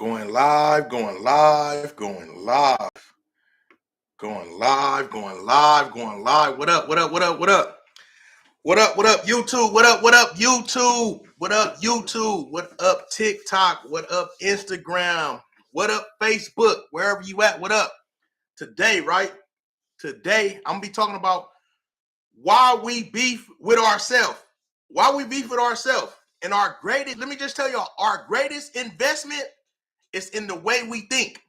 Going live, going live, going live, going live, going live, going live. What up, what up, what up, what up? What up, what up, YouTube? What up, YouTube? What up, YouTube? What up, TikTok? What up, Instagram? What up, Facebook? Wherever you at, what up? Today, right? Today, I'm going to be talking about why we beef with ourselves. Why we beef with ourselves. And let me just tell y'all, our greatest investment is in the way we think.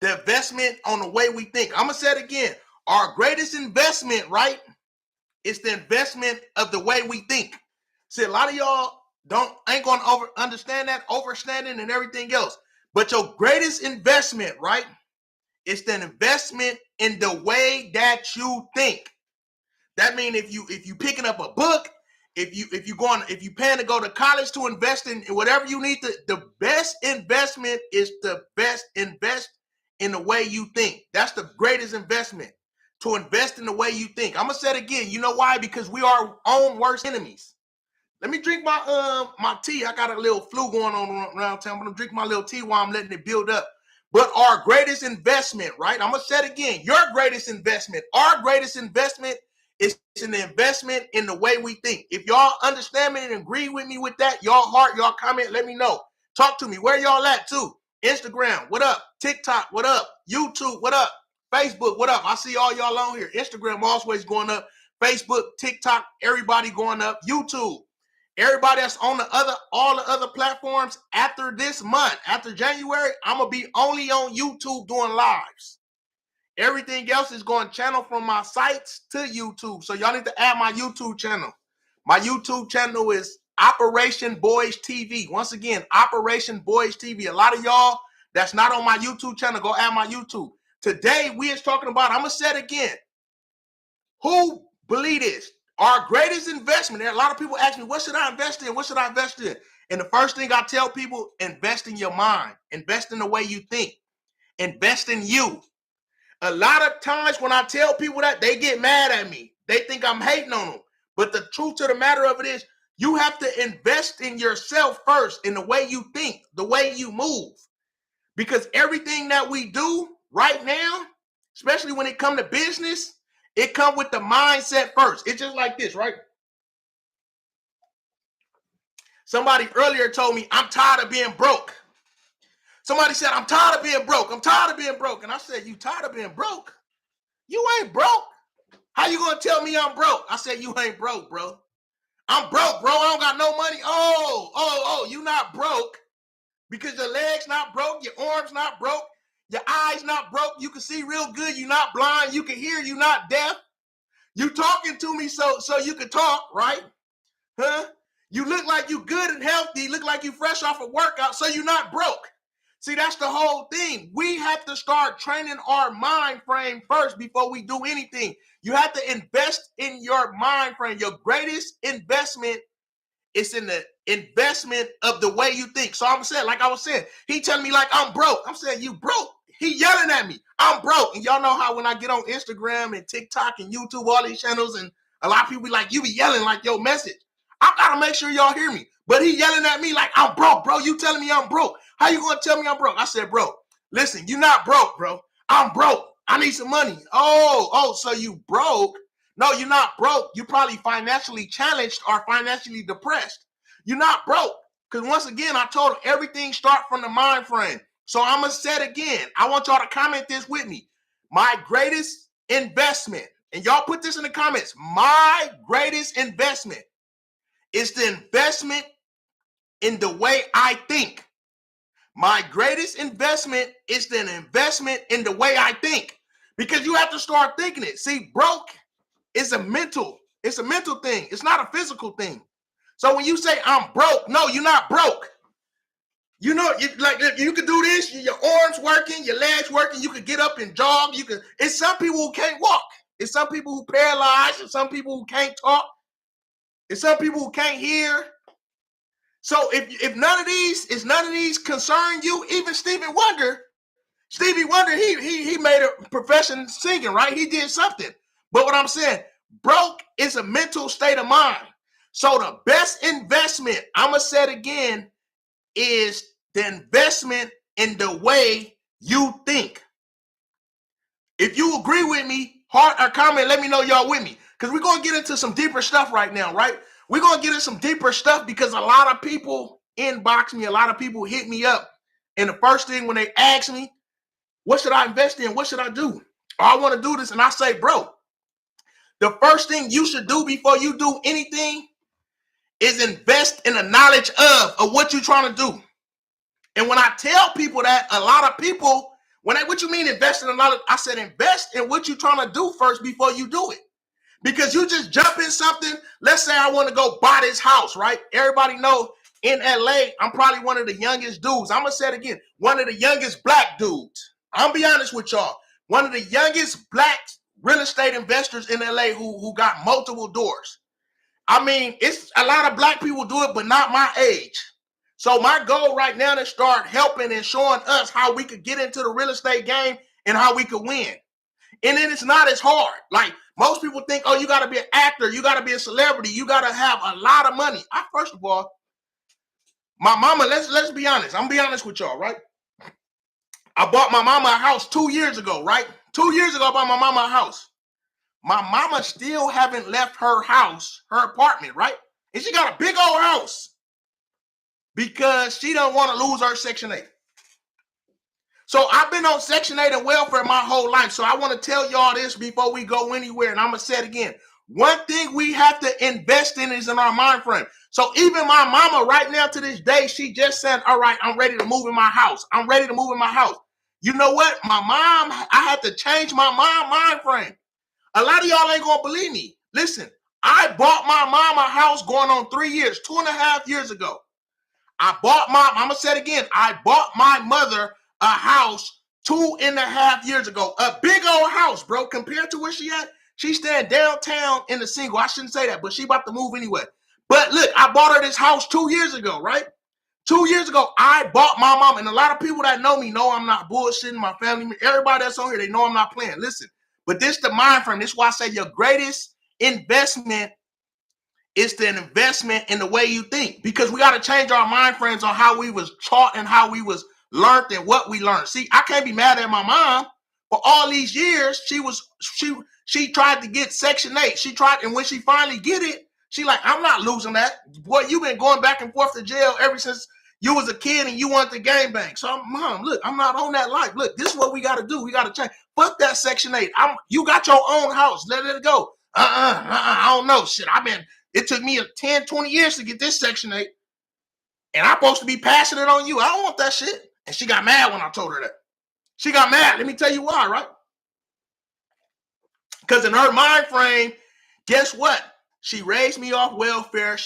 The investment on the way we think. I'm going to say it again. Our greatest investment, right, is the investment of the way we think. See, a lot of y'all ain't going to understand that, overstanding and everything else. But your greatest investment, right, is the investment in the way that you think. That means if you picking up a book, if you paying to go to college to invest in whatever you need to, the best investment is the best invest in the way you think. That's the greatest investment, to invest in the way you think. I'm gonna say it again. You know why? Because we are our own worst enemies. Let me drink my tea. I got a little flu going on around town. I'm gonna drink my little tea while I'm letting it build up. But our greatest investment, right? I'm gonna say it again. Your greatest investment, our greatest investment is in the investment in the way we think. If y'all understand me and agree with me with that, y'all heart, y'all comment, let me know. Talk to me. Where y'all at too? Instagram, what up? TikTok, what up? YouTube, what up? Facebook, what up? I see all y'all on here. Instagram always going up. Facebook, TikTok, everybody going up. YouTube. Everybody that's on all the other platforms after this month, after January, I'm going to be only on YouTube doing lives. Everything else is going channel from my sites to YouTube. So y'all need to add my YouTube channel. My YouTube channel is Operation Boys TV. Once again, Operation Boys TV. A lot of y'all that's not on my YouTube channel, go add my YouTube. Today, we is talking about, I'm going to say it again. Who believe this? Our greatest investment. There are a lot of people ask me, what should I invest in? What should I invest in? And the first thing I tell people, invest in your mind. Invest in the way you think. Invest in you. A lot of times when I tell people that, they get mad at me. They think I'm hating on them. But the truth of the matter of it is, you have to invest in yourself first, in the way you think, the way you move. Because everything that we do right now, especially when it comes to business, it comes with the mindset first. It's just like this, right? Somebody earlier told me, I'm tired of being broke. Somebody said, I'm tired of being broke. I'm tired of being broke. And I said, you tired of being broke? You ain't broke. How you going to tell me I'm broke? I said, you ain't broke, bro. I'm broke, bro. I don't got no money. Oh, you not broke because your legs not broke, your arms not broke, your eyes not broke. You can see real good. You not blind. You can hear. You not deaf. You talking to me so you can talk, right? Huh? You look like you good and healthy. You look like you fresh off a workout, so you're not broke. See, that's the whole thing. We have to start training our mind frame first before we do anything. You have to invest in your mind frame. Your greatest investment is in the investment of the way you think. So I'm saying, like I was saying, he telling me like I'm broke. I'm saying, you broke. He yelling at me. I'm broke. And y'all know how when I get on Instagram and TikTok and YouTube, all these channels, and a lot of people be like, you be yelling like your message. I gotta make sure y'all hear me. But he yelling at me like I'm broke, bro. You telling me I'm broke. How you gonna tell me I'm broke? I said, bro, listen, you not broke, bro. I'm broke. I need some money. Oh, so you broke? No, you're not broke. You probably financially challenged or financially depressed. You're not broke. Because once again, I told him everything start from the mind frame. So I'm going to say it again. I want y'all to comment this with me. My greatest investment, and y'all put this in the comments, my greatest investment is the investment in the way I think. My greatest investment is the investment in the way I think. Because you have to start thinking it. See, broke is it's a mental thing. It's not a physical thing. So when you say I'm broke, no, you're not broke. You know, you can do this, your arms working, your legs working, you can get up and jog. It's some people who can't walk. It's some people who paralyzed, and some people who can't talk. It's some people who can't hear. So if none of these concern you, even Stevie Wonder, he made a profession singing, right? He did something. But what I'm saying, broke is a mental state of mind. So the best investment, I'm going to say it again, is the investment in the way you think. If you agree with me, heart or comment, let me know y'all with me. Because we're going to get into some deeper stuff right now, right? We're going to get into some deeper stuff because a lot of people inbox me, a lot of people hit me up. And the first thing when they ask me, what should I invest in? What should I do? Or I want to do this. And I say, bro, the first thing you should do before you do anything is invest in the knowledge of what you're trying to do. And when I tell people that, a lot of people, what you mean invest in the knowledge? I said invest in what you're trying to do first before you do it. Because you just jump in something. Let's say I want to go buy this house, right? Everybody know in LA, I'm probably one of the youngest dudes. I'm going to say it again. One of the youngest black dudes. I'm going to be honest with y'all. One of the youngest black real estate investors in LA who got multiple doors. I mean, it's a lot of black people do it, but not my age. So my goal right now is to start helping and showing us how we could get into the real estate game and how we could win. And then it's not as hard. Like most people think, oh, you got to be an actor. You got to be a celebrity. You got to have a lot of money. First of all, my mama, let's be honest. I'm going to be honest with y'all, right? I bought my mama a house 2 years ago, right? 2 years ago, I bought my mama a house. My mama still haven't left her house, her apartment, right? And she got a big old house because she don't want to lose her Section 8. So I've been on Section 8 and welfare my whole life. So I want to tell y'all this before we go anywhere. And I'm going to say it again. One thing we have to invest in is in our mind frame. So even my mama right now to this day, she just said, all right, I'm ready to move in my house. I'm ready to move in my house. You know what? My mom, I had to change my mind frame. A lot of y'all ain't going to believe me. Listen, I bought my mama a house going on 3 years, 2.5 years ago. I'm going to say it again. I bought my mother a house 2.5 years ago. A big old house, bro, compared to where she at. She's staying downtown in the single. I shouldn't say that, but she about to move anyway. But look, I bought her this house 2 years ago, right? 2 years ago, I bought my mom, and a lot of people that know me know I'm not bullshitting. My family, everybody that's on here, they know I'm not playing. Listen, but this is the mind frame. This is why I say your greatest investment is the investment in the way you think, because we got to change our mind frames on how we was taught and how we was learned and what we learned. See, I can't be mad at my mom. For all these years, she tried to get Section 8. She tried, and when she finally get it, she like, I'm not losing that. Boy, you've been going back and forth to jail ever since you was a kid and you wanted to gang bang. So, Mom, look, I'm not on that life. Look, this is what we got to do. We got to change. Fuck that Section 8. You got your own house. Let it go. I don't know. Shit, it took me 10, 20 years to get this Section 8. And I'm supposed to be passing it on you. I don't want that shit. And she got mad when I told her that. She got mad. Let me tell you why, right? Because in her mind frame, guess what? She raised me off welfare.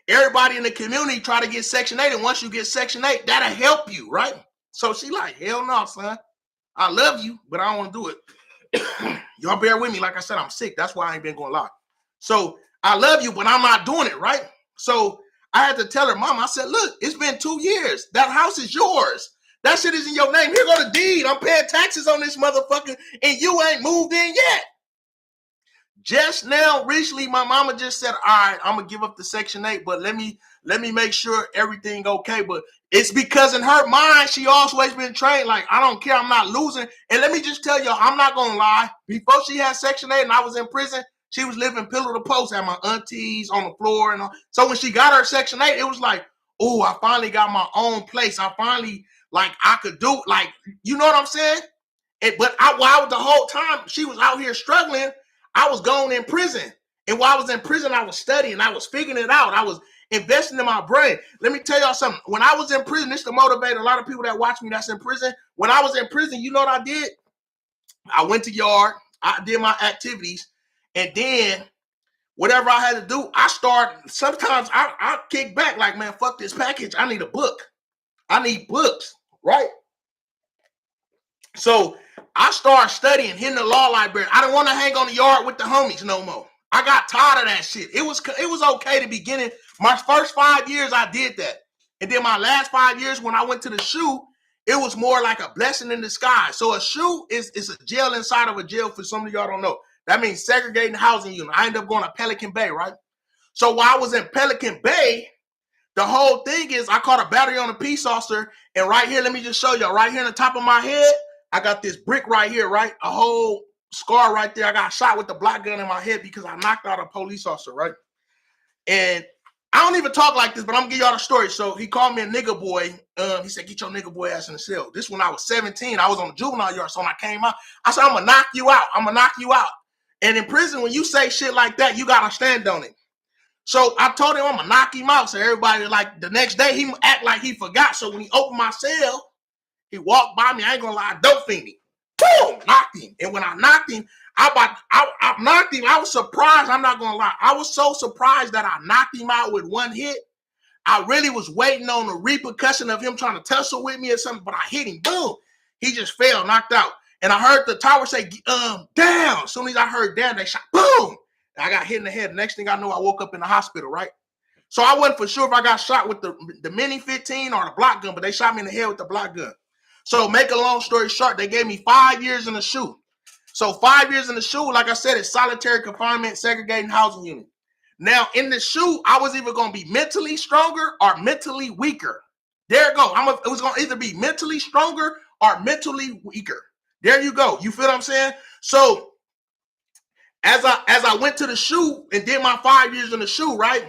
Everybody in the community try to get Section 8. And once you get Section 8, that'll help you, right? So she like, hell no, son. I love you, but I don't want to do it. Y'all bear with me. Like I said, I'm sick. That's why I ain't been going live. So I love you, but I'm not doing it, right? So I had to tell her, Mom, I said, look, it's been 2 years. That house is yours. That shit is in your name. Here go the deed. I'm paying taxes on this motherfucker, and you ain't moved in yet. Just now, recently, my mama just said, all right, I'm going to give up the Section 8, but let me make sure everything okay. But it's because in her mind, she always been trained, like, I don't care, I'm not losing. And let me just tell y'all, I'm not going to lie. Before she had Section 8 and I was in prison, she was living pillow to post, had my aunties on the floor. And all. So when she got her Section 8, it was like, oh, I finally got my own place. I finally, like, I could do, like, you know what I'm saying? But while the whole time she was out here struggling, I was going in prison. And while I was in prison, I was studying. I was figuring it out. I was investing in my brain. Let me tell y'all something. When I was in prison, this to motivate a lot of people that watch me that's in prison. When I was in prison, you know what I did? I went to yard. I did my activities. And then whatever I had to do, sometimes I kick back like, man, fuck this package. I need a book. I need books, right? So I started studying, hitting the law library. I didn't want to hang on the yard with the homies no more. I got tired of that shit. It was okay at the beginning. My first 5 years, I did that. And then my last 5 years, when I went to the SHU, it was more like a blessing in disguise. So a SHU is a jail inside of a jail, for some of y'all don't know. That means segregating housing unit. I ended up going to Pelican Bay, right? So while I was in Pelican Bay, The whole thing is I caught a battery on a peace officer, and right here, let me just show y'all. Right here on the top of my head, I got this brick right here, right? A whole scar right there. I got shot with the black gun in my head because I knocked out a police officer, right? And I don't even talk like this, but I'm gonna give y'all the story. So he called me a nigga boy. He said, "Get your nigga boy ass in the cell." This when I was 17. I was on the juvenile yard. So when I came out, I said, "I'm gonna knock you out. I'm gonna knock you out." And in prison, when you say shit like that, you gotta stand on it. So I told him I'm gonna knock him out. So everybody, like, the next day, he act like he forgot. So when he opened my cell, he walked by me. I ain't gonna lie, dope fiend. Boom, knocked him. And when I knocked him, I knocked him. I was surprised. I'm not gonna lie. I was so surprised that I knocked him out with one hit. I really was waiting on the repercussion of him trying to tussle with me or something, but I hit him. Boom. He just fell, knocked out. And I heard the tower say, down. As soon as I heard down, they shot, boom. And I got hit in the head. The next thing I know, I woke up in the hospital, right? So I wasn't for sure if I got shot with the Mini 15 or the block gun, but they shot me in the head with the block gun. So make a long story short, they gave me 5 years in the SHU. So 5 years in the SHU, like I said, it's solitary confinement, segregating housing unit. Now, in the SHU, I was either going to be mentally stronger or mentally weaker. There you go. It was going to either be mentally stronger or mentally weaker. There you go. You feel what I'm saying? So as I went to the SHU and did my 5 years in the SHU, right?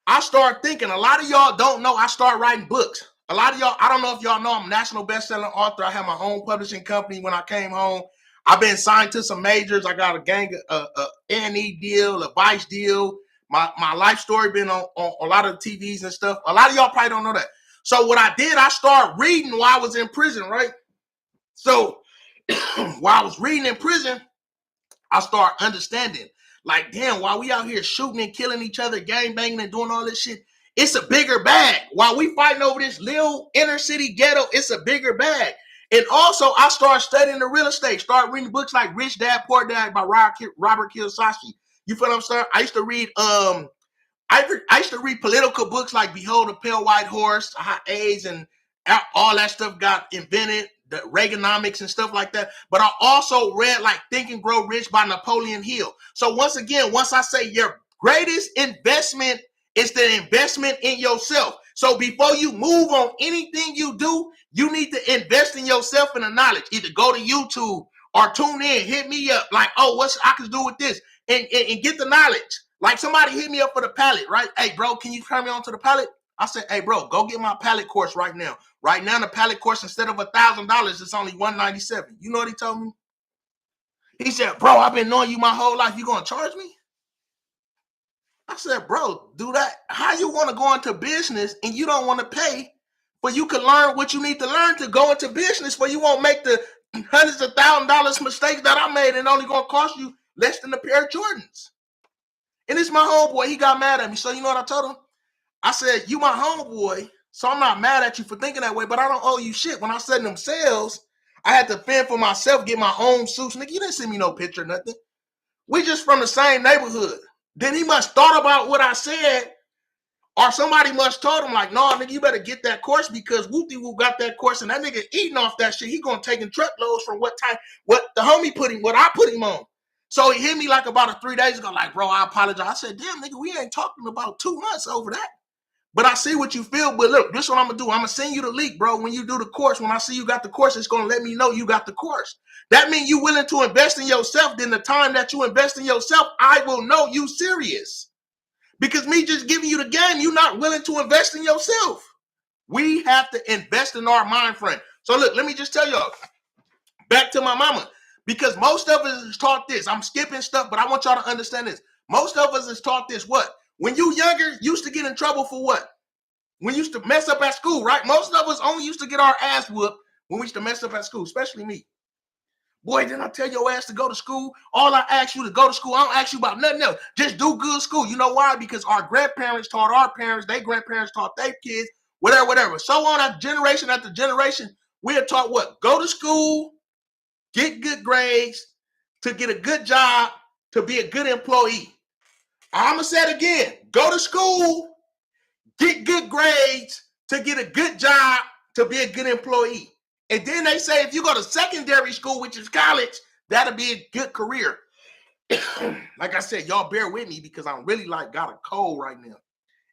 I started thinking, a lot of y'all don't know, I started writing books. A lot of y'all, I don't know if y'all know, I'm a national best-selling author. I have my own publishing company when I came home. I've been signed to some majors. I got a gang, a A&E deal, a Vice deal. My life story been on a lot of TVs and stuff. A lot of y'all probably don't know that. So what I did, I started reading while I was in prison, right? So while I was reading in prison, I started understanding, like, damn, while we out here shooting and killing each other, gang banging and doing all this shit, it's a bigger bag. While we fighting over this little inner city ghetto, it's a bigger bag. And also, I started studying the real estate, started reading books like Rich Dad, Poor Dad by Robert Kiyosaki. You feel what I'm saying? I used to read I used to read political books like Behold a Pale White Horse, how AIDS and all that stuff got invented, the Reaganomics and stuff like that. But I also read like Think and Grow Rich by Napoleon Hill. So once again, once I say your greatest investment is the investment in yourself. So before you move on anything you do, you need to invest in yourself and the knowledge. Either go to YouTube or tune in, hit me up like, oh, what's I can do with this and get the knowledge. Like somebody hit me up for the pallet, right? Hey, bro, can you turn me on to the pallet? I said, hey, bro, go get my pallet course right now. Right now, the pallet course, instead of $1,000, it's only $197. You know what he told me? He said, bro, I've been knowing you my whole life. You going to charge me? I said, bro, do that. How you want to go into business and you don't want to pay, but you can learn what you need to learn to go into business where you won't make the hundreds of $1,000s mistakes that I made and only going to cost you less than a pair of Jordans. And it's my homeboy. He got mad at me. So you know what I told him? I said, you my homeboy, so I'm not mad at you for thinking that way, but I don't owe you shit. When I said them sales, I had to fend for myself, get my own suits. Nigga, you didn't send me no picture or nothing. We just from the same neighborhood. Then he must thought about what I said, or somebody must told him like, no, nigga, you better get that course because Whoopty Whoop got that course and that nigga eating off that shit. He gonna take in truckloads from what the homie put him, what I put him on. So he hit me like about 3 days ago, like, bro, I apologize. I said, damn, nigga, we ain't talking about 2 months over that. But I see what you feel. But look, this is what I'm going to do. I'm going to send you the link, bro. When you do the course, when I see you got the course, it's going to let me know you got the course. That means you willing to invest in yourself. Then the time that you invest in yourself, I will know you serious. Because me just giving you the game, you're not willing to invest in yourself. We have to invest in our mind frame. So look, let me just tell y'all, back to my mama. Because most of us is taught this. I'm skipping stuff, but I want y'all to understand this. Most of us is taught this what? When you younger, used to get in trouble for what? When you used to mess up at school, right? Most of us only used to get our ass whooped when we used to mess up at school, especially me. Boy, didn't I tell your ass to go to school? All I ask you to go to school. I don't ask you about nothing else. Just do good school. You know why? Because our grandparents taught our parents, their grandparents taught their kids, whatever. So on, a generation after generation, we are taught what? Go to school, get good grades, to get a good job, to be a good employee. I'm going to say it again. Go to school, get good grades, to get a good job, to be a good employee. And then they say if you go to secondary school, which is college, that'll be a good career. Like I said, y'all bear with me because I'm really like got a cold right now.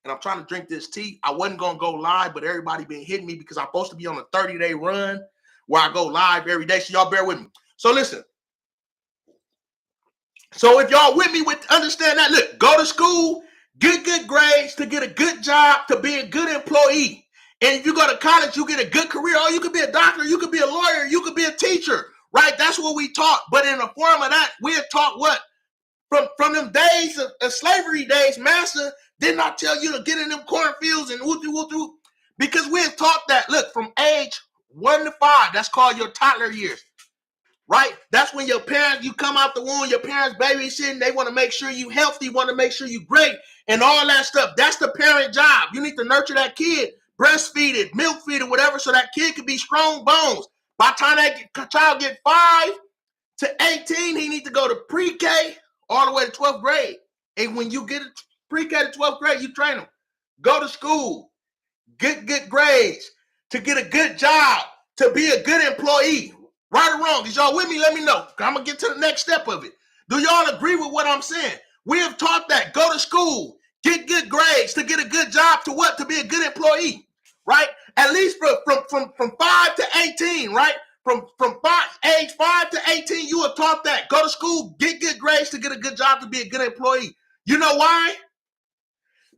and I'm trying to drink this tea. I wasn't going to go live, but everybody been hitting me because I'm supposed to be on a 30-day run where I go live every day. So y'all bear with me. So listen. So if y'all with me with understand that, look, go to school, get good grades to get a good job, to be a good employee. And if you go to college, you get a good career. Oh, you could be a doctor, you could be a lawyer, you could be a teacher, right? That's what we taught. But in the form of that, we had taught what? From them days of slavery days, master did not tell you to get in them cornfields and woo-doo. Because we had taught that, look, from age 1 to 5, that's called your toddler years. Right? That's when your parents, you come out the womb, your parents babysitting, they want to make sure you healthy, want to make sure you great, and all that stuff. That's the parent job. You need to nurture that kid, breastfeed it, milk feed it, whatever, so that kid can be strong bones. By the time that child get 5 to 18, he needs to go to pre-K all the way to 12th grade. And when you get pre-K to 12th grade, you train them. Go to school, get good grades, to get a good job, to be a good employee. Right or wrong? Is y'all with me? Let me know. I'm going to get to the next step of it. Do y'all agree with what I'm saying? We have taught that. Go to school. Get good grades to get a good job to what? To be a good employee. Right? At least from 5 to 18, right? From age 5 to 18, you are taught that. Go to school, get good grades to get a good job to be a good employee. You know why?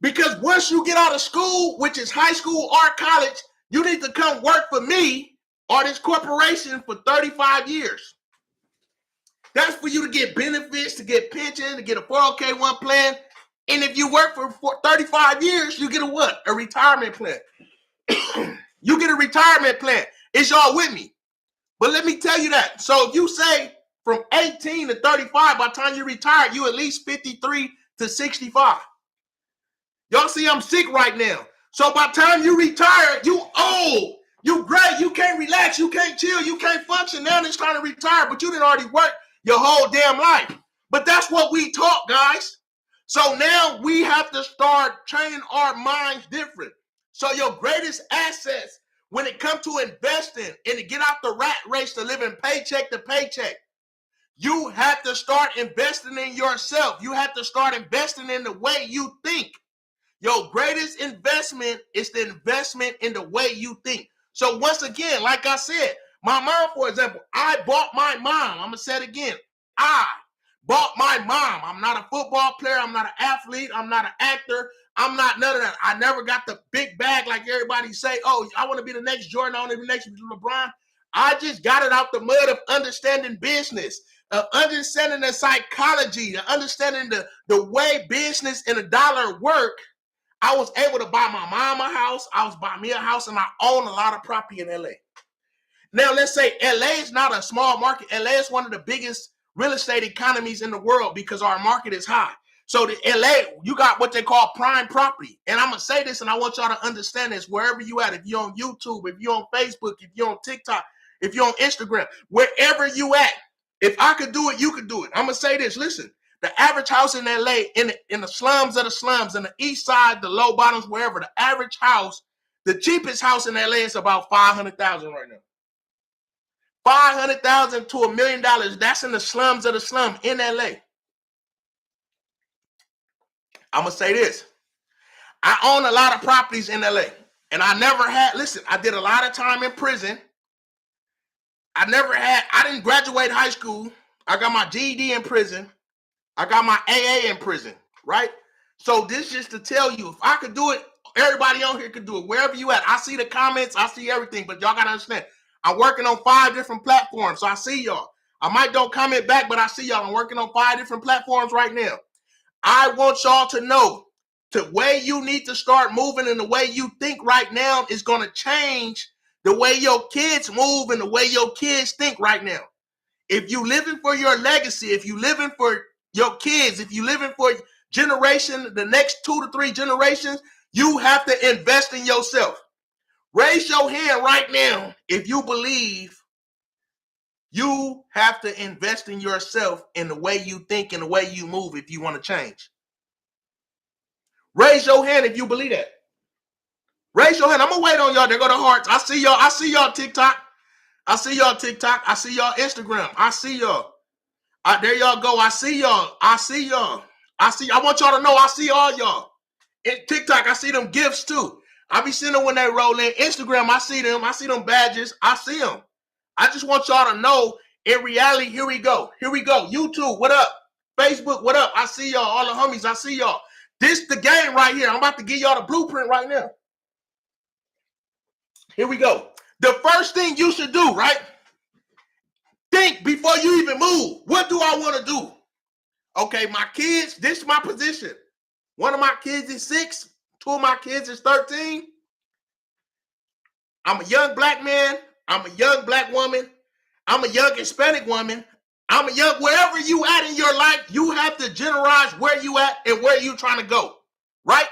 Because once you get out of school, which is high school or college, you need to come work for me or this corporation for 35 years. That's for you to get benefits, to get pension, to get a 401k plan. And if you work for 35 years, you get a what? A retirement plan. You get a retirement plan. Is y'all with me? But let me tell you that. So if you say from 18 to 35, by the time you retire, you at least 53 to 65. Y'all see I'm sick right now. So by the time you retire, you old. You great, you can't relax, you can't chill, you can't function. Now it's trying to retire, but you didn't already work your whole damn life. But that's what we taught, guys. So now we have to start training our minds different. So your greatest assets when it comes to investing and to get out the rat race to living paycheck to paycheck, you have to start investing in yourself. You have to start investing in the way you think. Your greatest investment is the investment in the way you think. So once again, like I said, my mom, for example, I bought my mom. I'm going to say it again. I bought my mom. I'm not a football player. I'm not an athlete. I'm not an actor. I'm not none of that. I never got the big bag like everybody say, oh, I want to be the next Jordan, I want to be the next LeBron. I just got it out the mud of understanding business, of understanding the psychology, of understanding the way business and the dollar work. I was able to buy my mom a house. I was buying me a house, and I own a lot of property in LA. Now, let's say LA is not a small market. LA is one of the biggest real estate economies in the world because our market is high. So the LA, you got what they call prime property. And I'm going to say this, and I want y'all to understand this wherever you at. If you're on YouTube, if you're on Facebook, if you're on TikTok, if you're on Instagram, wherever you at, if I could do it, you could do it. I'm going to say this. Listen. The average house in LA, in the slums of the slums, in the east side, the low bottoms, wherever, the average house, the cheapest house in LA is about $500,000 right now. $500,000 to $1 million. That's in the slums of the slum in LA. I'm going to say this. I own a lot of properties in LA. And I never had, listen, I did a lot of time in prison. I didn't graduate high school. I got my GED in prison. I got my AA in prison, right? So this just to tell you, if I could do it, everybody on here could do it. Wherever you at, I see the comments, I see everything, but y'all got to understand, I'm working on 5 different platforms, so I see y'all. I might don't comment back, but I see y'all. I'm working on 5 different platforms right now. I want y'all to know the way you need to start moving and the way you think right now is going to change the way your kids move and the way your kids think right now. If you living for your legacy, if you living for your kids, if you living for generation, the next 2 to 3 generations, you have to invest in yourself. Raise your hand right now if you believe you have to invest in yourself in the way you think and the way you move if you want to change. Raise your hand if you believe that. Raise your hand. I'm going to wait on y'all. There go the hearts. I see y'all. I see y'all TikTok. I see y'all TikTok. I see y'all Instagram. I see y'all. There y'all go. I see y'all. I see y'all. I want y'all to know I see all y'all. In TikTok, I see them gifts too. I be seeing them when they roll in. Instagram, I see them. I see them badges. I see them. I just want y'all to know, in reality, here we go. Here we go. YouTube, what up? Facebook, what up? I see y'all. All the homies, I see y'all. This the game right here. I'm about to give y'all the blueprint right now. Here we go. The first thing you should do, right? Think before you even move. What do I want to do? Okay, my kids, this is my position. One of my kids is 6. 2 of my kids is 13. I'm a young black man. I'm a young black woman. I'm a young Hispanic woman. I'm a young, wherever you at in your life, you have to generalize where you at and where you trying to go, right?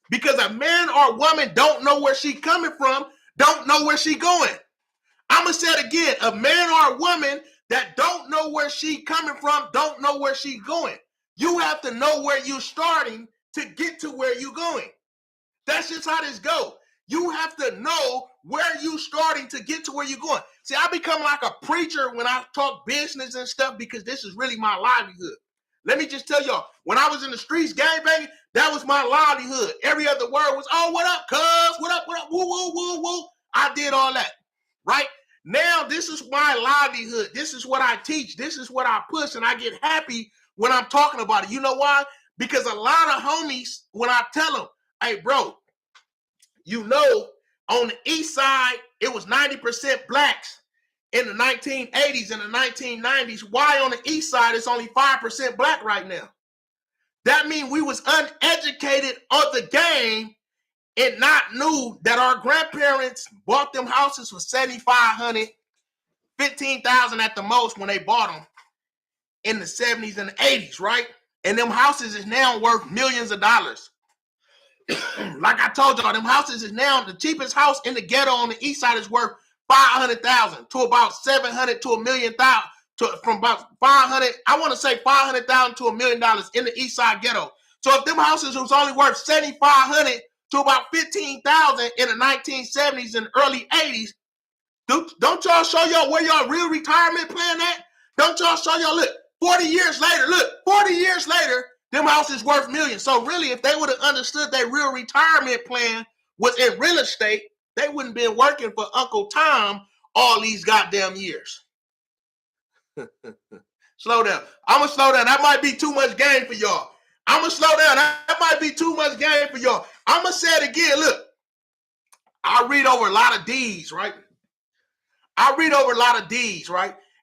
Because a man or a woman don't know where she coming from, don't know where she going. I'm going to say it again. A man or a woman that don't know where she coming from, don't know where she going. You have to know where you starting to get to where you going. That's just how this go. You have to know where you starting to get to where you're going. See, I become like a preacher when I talk business and stuff because this is really my livelihood. Let me just tell y'all, when I was in the streets gangbanging, that was my livelihood. Every other word was, oh, what up, cuz? What up, woo, woo, woo, woo. I did all that, right? Now, this is my livelihood. This is what I teach. This is what I push, and I get happy when I'm talking about it. You know why? Because a lot of homies, when I tell them, hey, bro, you know, on the east side, it was 90% blacks in the 1980s and the 1990s. Why on the east side, it's only 5% black right now? That means we was uneducated on the game and not knew that our grandparents bought them houses for $7,500, $15,000 at the most when they bought them in the 70s and the 80s, right? And them houses is now worth millions of dollars. Like I told y'all, them houses is now the cheapest house in the ghetto on the east side is worth $500,000 to about $700,000 to $1 million. From about 500, I want to say $500,000 to $1 million in the east side ghetto. So if them houses was only worth $7,500 to about $15,000 in the 1970s and early 80s, don't y'all show y'all where y'all real retirement plan at? Don't y'all show y'all, look, 40 years later, them houses worth millions. So really, if they would have understood their real retirement plan was in real estate, they wouldn't been working for Uncle Tom all these goddamn years. Slow down. I'm going to slow down. That might be too much game for y'all. I'm going to slow down. That might be too much game for y'all. I'm going to say it again. Look, I read over a lot of deeds, right?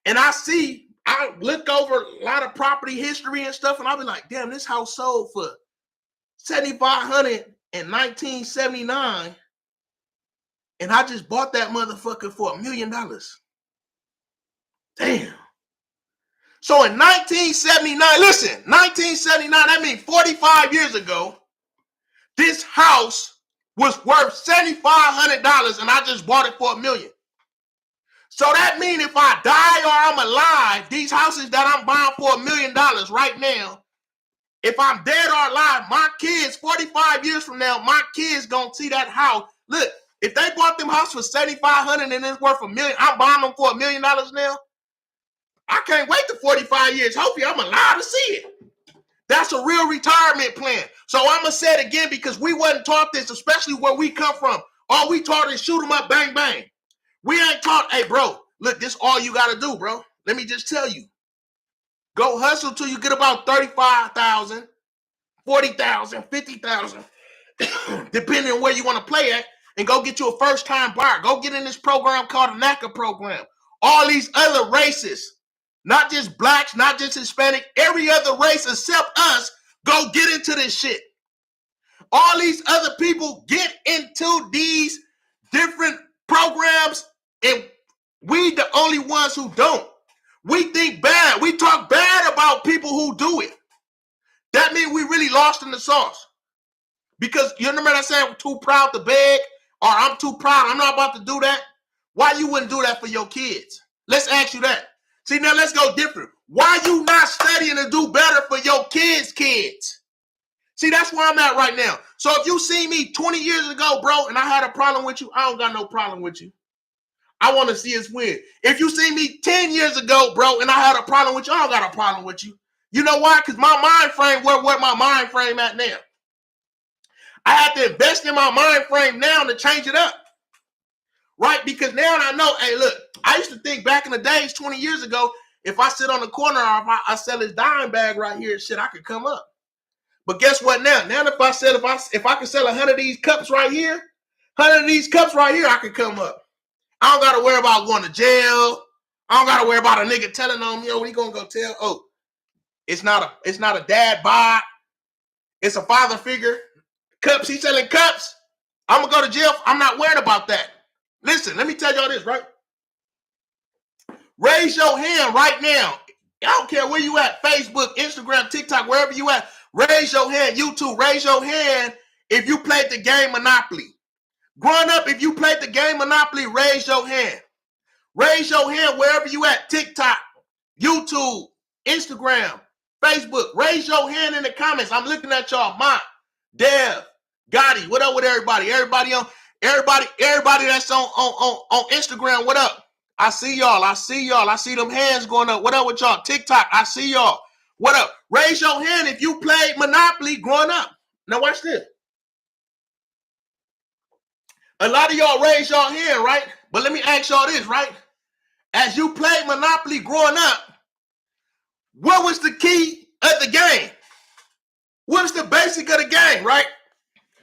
And I look over a lot of property history and stuff, and I'll be like, damn, this house sold for $7,500 in 1979, and I just bought that motherfucker for $1 million. Damn. So in 1979, listen, 1979, that means 45 years ago, this house was worth $7,500, and I just bought it for $1 million. So that means if I die or I'm alive, these houses that I'm buying for $1 million right now, if I'm dead or alive, my kids, 45 years from now, my kids gonna see that house. Look, if they bought them house for $7,500 and it's worth $1 million, I'm buying them for $1 million now. I can't wait to 45 years. Hopefully I'm alive to see it. That's a real retirement plan. So I'm gonna say it again because we wasn't taught this, especially where we come from. All we taught is shoot them up, bang, bang. We ain't taught, hey, bro, look, this all you got to do, bro. Let me just tell you. Go hustle till you get about 35,000, 40,000, 50,000, depending on where you want to play at, and go get you a first-time buyer. Go get in this program called the NACA program. All these other races, not just blacks, not just Hispanic, every other race except us, go get into this shit. All these other people get into these different programs, and we the only ones who don't. We think bad. We talk bad about people who do it. That means we really lost in the sauce. Because you remember that saying, I'm too proud to beg, or I'm too proud, I'm not about to do that? Why you wouldn't do that for your kids? Let's ask you that. See, now let's go different. Why you not studying to do better for your kids' kids? See, that's where I'm at right now. So if you see me 20 years ago, bro, and I had a problem with you, I don't got no problem with you. I want to see us win. If you see me 10 years ago, bro, and I had a problem with you, I don't got a problem with you. You know why? Because my mind frame, where my mind frame at now? I have to invest in my mind frame now to change it up. Right? Because now I know, hey, look, I used to think back in the days 20 years ago, if I sit on the corner or if I sell this dime bag right here, shit, I could come up. But guess what now? Now if I can sell 100 of these cups right here, I could come up. I don't gotta worry about going to jail. I don't gotta worry about a nigga telling on me, what he gonna go tell? Oh, it's not a dad bod. It's a father figure. Cups, he's selling cups. I'm gonna go to jail. I'm not worried about that. Listen, let me tell y'all this, right? Raise your hand right now. I don't care where you at, Facebook, Instagram, TikTok, wherever you at. Raise your hand, YouTube, raise your hand if you played the game Monopoly. Growing up, if you played the game Monopoly, raise your hand. Raise your hand wherever you at, TikTok, YouTube, Instagram, Facebook. Raise your hand in the comments. I'm looking at y'all. Mont, Dev, Gotti, what up with everybody? Everybody that's on Instagram, what up? I see y'all. I see them hands going up. What up with y'all? TikTok, I see y'all. What up? Raise your hand if you played Monopoly growing up. Now watch this. A lot of y'all raise y'all hand, right? But let me ask y'all this, right? As you played Monopoly growing up, what was the key of the game? What was the basic of the game, right?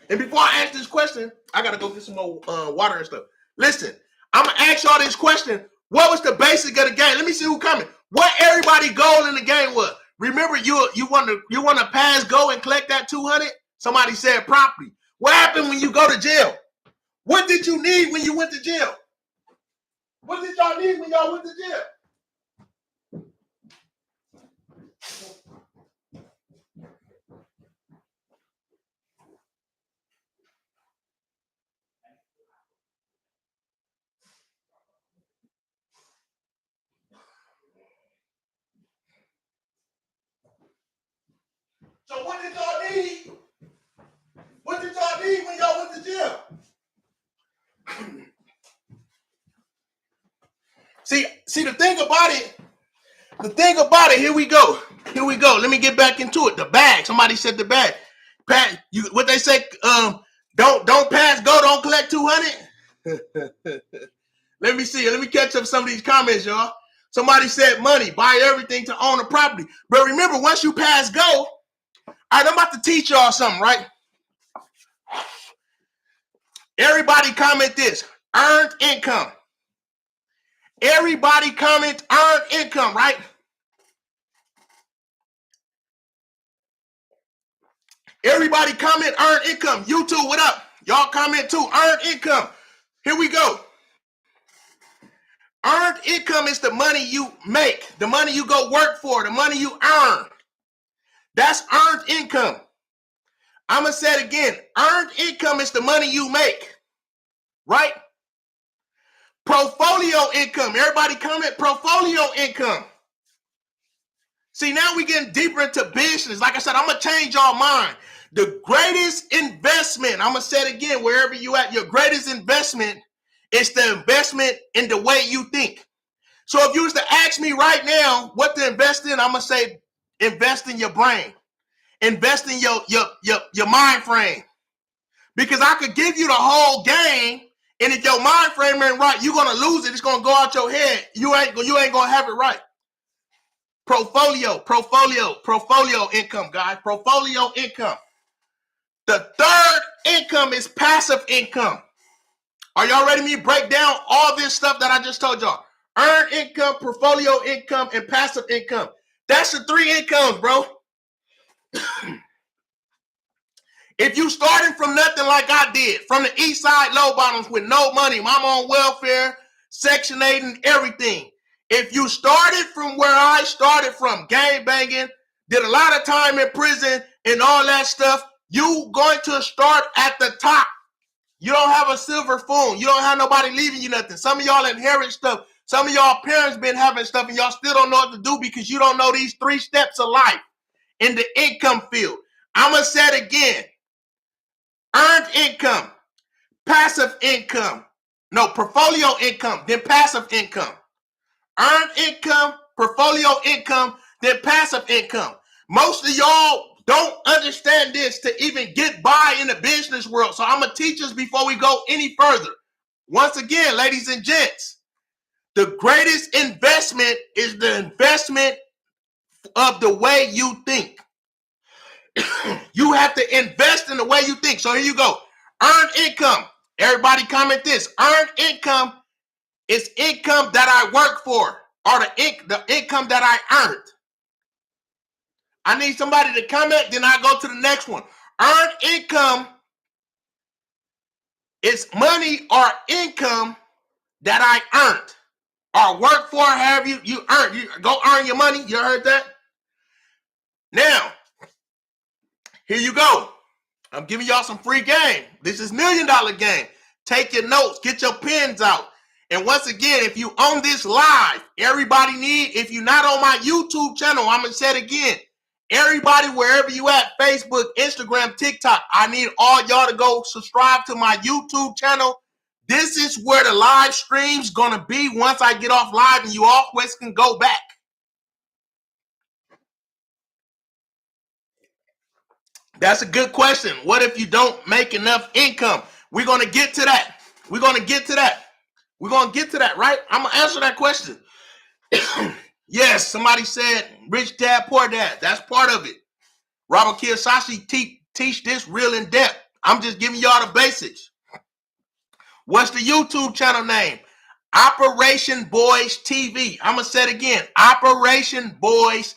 And before I ask this question, I got to go get some more water and stuff. Listen, I'm going to ask y'all this question. What was the basic of the game? Let me see who coming. What everybody goal in the game was. Remember, you want to pass go and collect that 200? Somebody said property. What happened when you go to jail? What did you need when you went to jail? What did y'all need when y'all went to jail? So what did y'all need? What did y'all need when y'all went to jail? See the thing about it, here we go. Let me get back into it. The bag. Somebody said the bag. Pat, what they say, don't pass go, don't collect 200. Let me see. Let me catch up some of these comments, y'all. Somebody said money, buy everything to own a property. But remember, once you pass go, all right, I'm about to teach y'all something, right? Everybody comment this. Earned income. Everybody comment earned income, right? Everybody comment earned income. YouTube, what up? Y'all comment too. Earned income. Here we go. Earned income is the money you make, the money you go work for, the money you earn. That's earned income. I'm going to say it again. Earned income is the money you make, right? Portfolio income. Everybody comment portfolio income. See, now we're getting deeper into business. Like I said, I'm going to change y'all mind. The greatest investment, I'm going to say it again, wherever you at, your greatest investment is the investment in the way you think. So if you was to ask me right now what to invest in, I'm going to say invest in your brain. Invest in your mind frame. Because I could give you the whole game, and if your mind frame ain't right, you're going to lose it. It's going to go out your head. You ain't going to have it right. Portfolio income, guys. Portfolio income. The third income is passive income. Are y'all ready for me to break down all this stuff that I just told y'all? Earned income, portfolio income, and passive income. That's the three incomes, bro. If you starting from nothing like I did, from the east side low bottoms with no money, mama on welfare, Section 8 and everything. If you started from where I started from, gang banging, did a lot of time in prison and all that stuff, you going to start at the top. You don't have a silver spoon. You don't have nobody leaving you nothing. Some of y'all inherit stuff. Some of y'all parents been having stuff and y'all still don't know what to do because you don't know these 3 steps of life in the income field. I'm going to say it again. Earned income, passive income. No, portfolio income, then passive income. Earned income, portfolio income, then passive income. Most of y'all don't understand this to even get by in the business world. So I'm going to teach us before we go any further. Once again, ladies and gents, the greatest investment is the investment of the way you think. You have to invest in the way you think. So here you go. Earned income. Everybody comment this. Earned income is income that I work for, or the income that I earned. I need somebody to comment, then I go to the next one. Earned income is money or income that I earned or work for. Have you earned? You go earn your money. You heard that? Now, here you go. I'm giving y'all some free game. This is $1 Million Game. Take your notes. Get your pens out. And once again, if you on this live, everybody if you're not on my YouTube channel, I'm going to say it again. Everybody, wherever you at, Facebook, Instagram, TikTok, I need all y'all to go subscribe to my YouTube channel. This is where the live stream's going to be once I get off live, and you always can go back. That's a good question. What if you don't make enough income? We're going to get to that. We're going to get to that. We're going to get to that, right? I'm going to answer that question. Yes, somebody said rich dad, poor dad. That's part of it. Robert Kiyosaki teach this real in depth. I'm just giving y'all the basics. What's the YouTube channel name? Operation Boys TV. I'm going to say it again. Operation Boys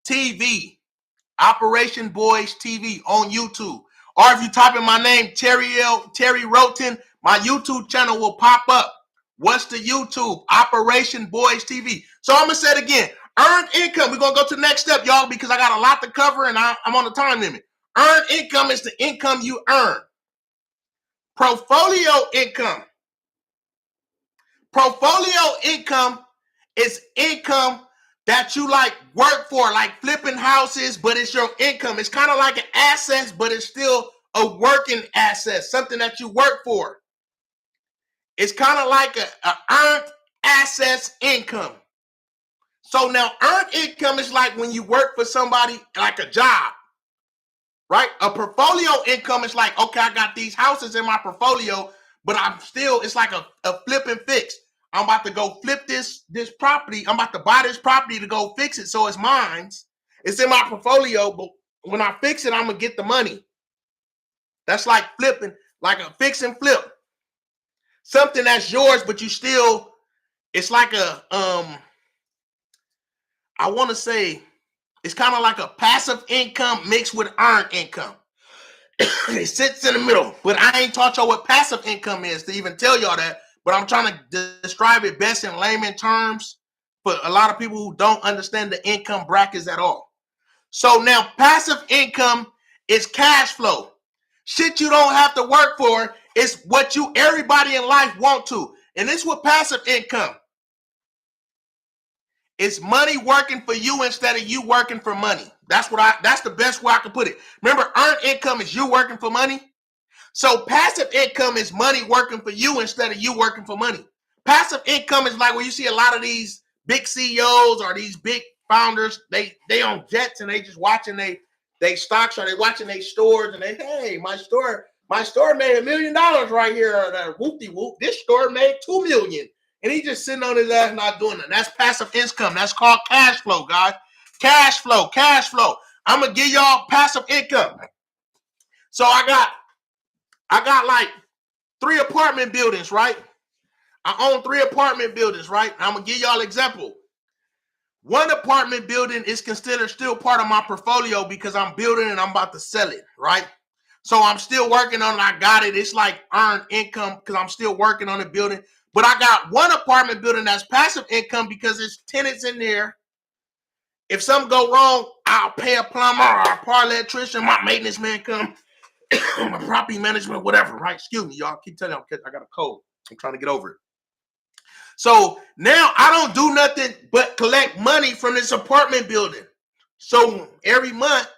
TV. Operation Boys TV on YouTube. Or if you type in my name, Terry Roten, my YouTube channel will pop up. What's the YouTube? Operation Boys TV. So I'm going to say it again. Earned income. We're going to go to the next step, y'all, because I got a lot to cover and I'm on the time limit. Earned income is the income you earn. Portfolio income. Portfolio income is income that you like work for, like flipping houses, but it's your income. It's kind of like an asset, but it's still a working asset, something that you work for. It's kind of like a earned assets income. So now earned income is like when you work for somebody, like a job, right? A portfolio income is like, okay, I got these houses in my portfolio, but it's like a flip and fix. I'm about to go flip this property. I'm about to buy this property to go fix it so it's mine. It's in my portfolio, but when I fix it, I'm going to get the money. That's like flipping, like a fix and flip. Something that's yours, but you still, it's like I want to say, it's kind of like a passive income mixed with earned income. It sits in the middle, but I ain't taught y'all what passive income is to even tell y'all that. But I'm trying to describe it best in layman terms for a lot of people who don't understand the income brackets at all. So now passive income is cash flow. Shit you don't have to work for. It's what everybody in life want to. And this is what passive income. It's money working for you instead of you working for money. That's the best way I can put it. Remember, earned income is you working for money. So passive income is money working for you instead of you working for money. Passive income is like when you see a lot of these big CEOs or these big founders, they on jets and they just watching they stocks, or they watching their stores, and hey, my store made $1 million right here. Or whoop-de-whoop, this store made $2 million. And he just sitting on his ass not doing it. That's passive income. That's called cash flow, guys. Cash flow. I'm gonna give y'all passive income. So I got like 3 apartment buildings, right? I own 3 apartment buildings, right? I'm gonna give y'all an example. 1 apartment building is considered still part of my portfolio because I'm building and I'm about to sell it, right? So I'm still working on it. I got it. It's like earned income because I'm still working on the building. But I got 1 apartment building that's passive income because there's tenants in there. If something go wrong, I'll pay a plumber or a power electrician. My maintenance man come. My property management, whatever, right? Excuse me, y'all. Keep telling you, I got a cold. I'm trying to get over it. So now I don't do nothing but collect money from this apartment building. So every month,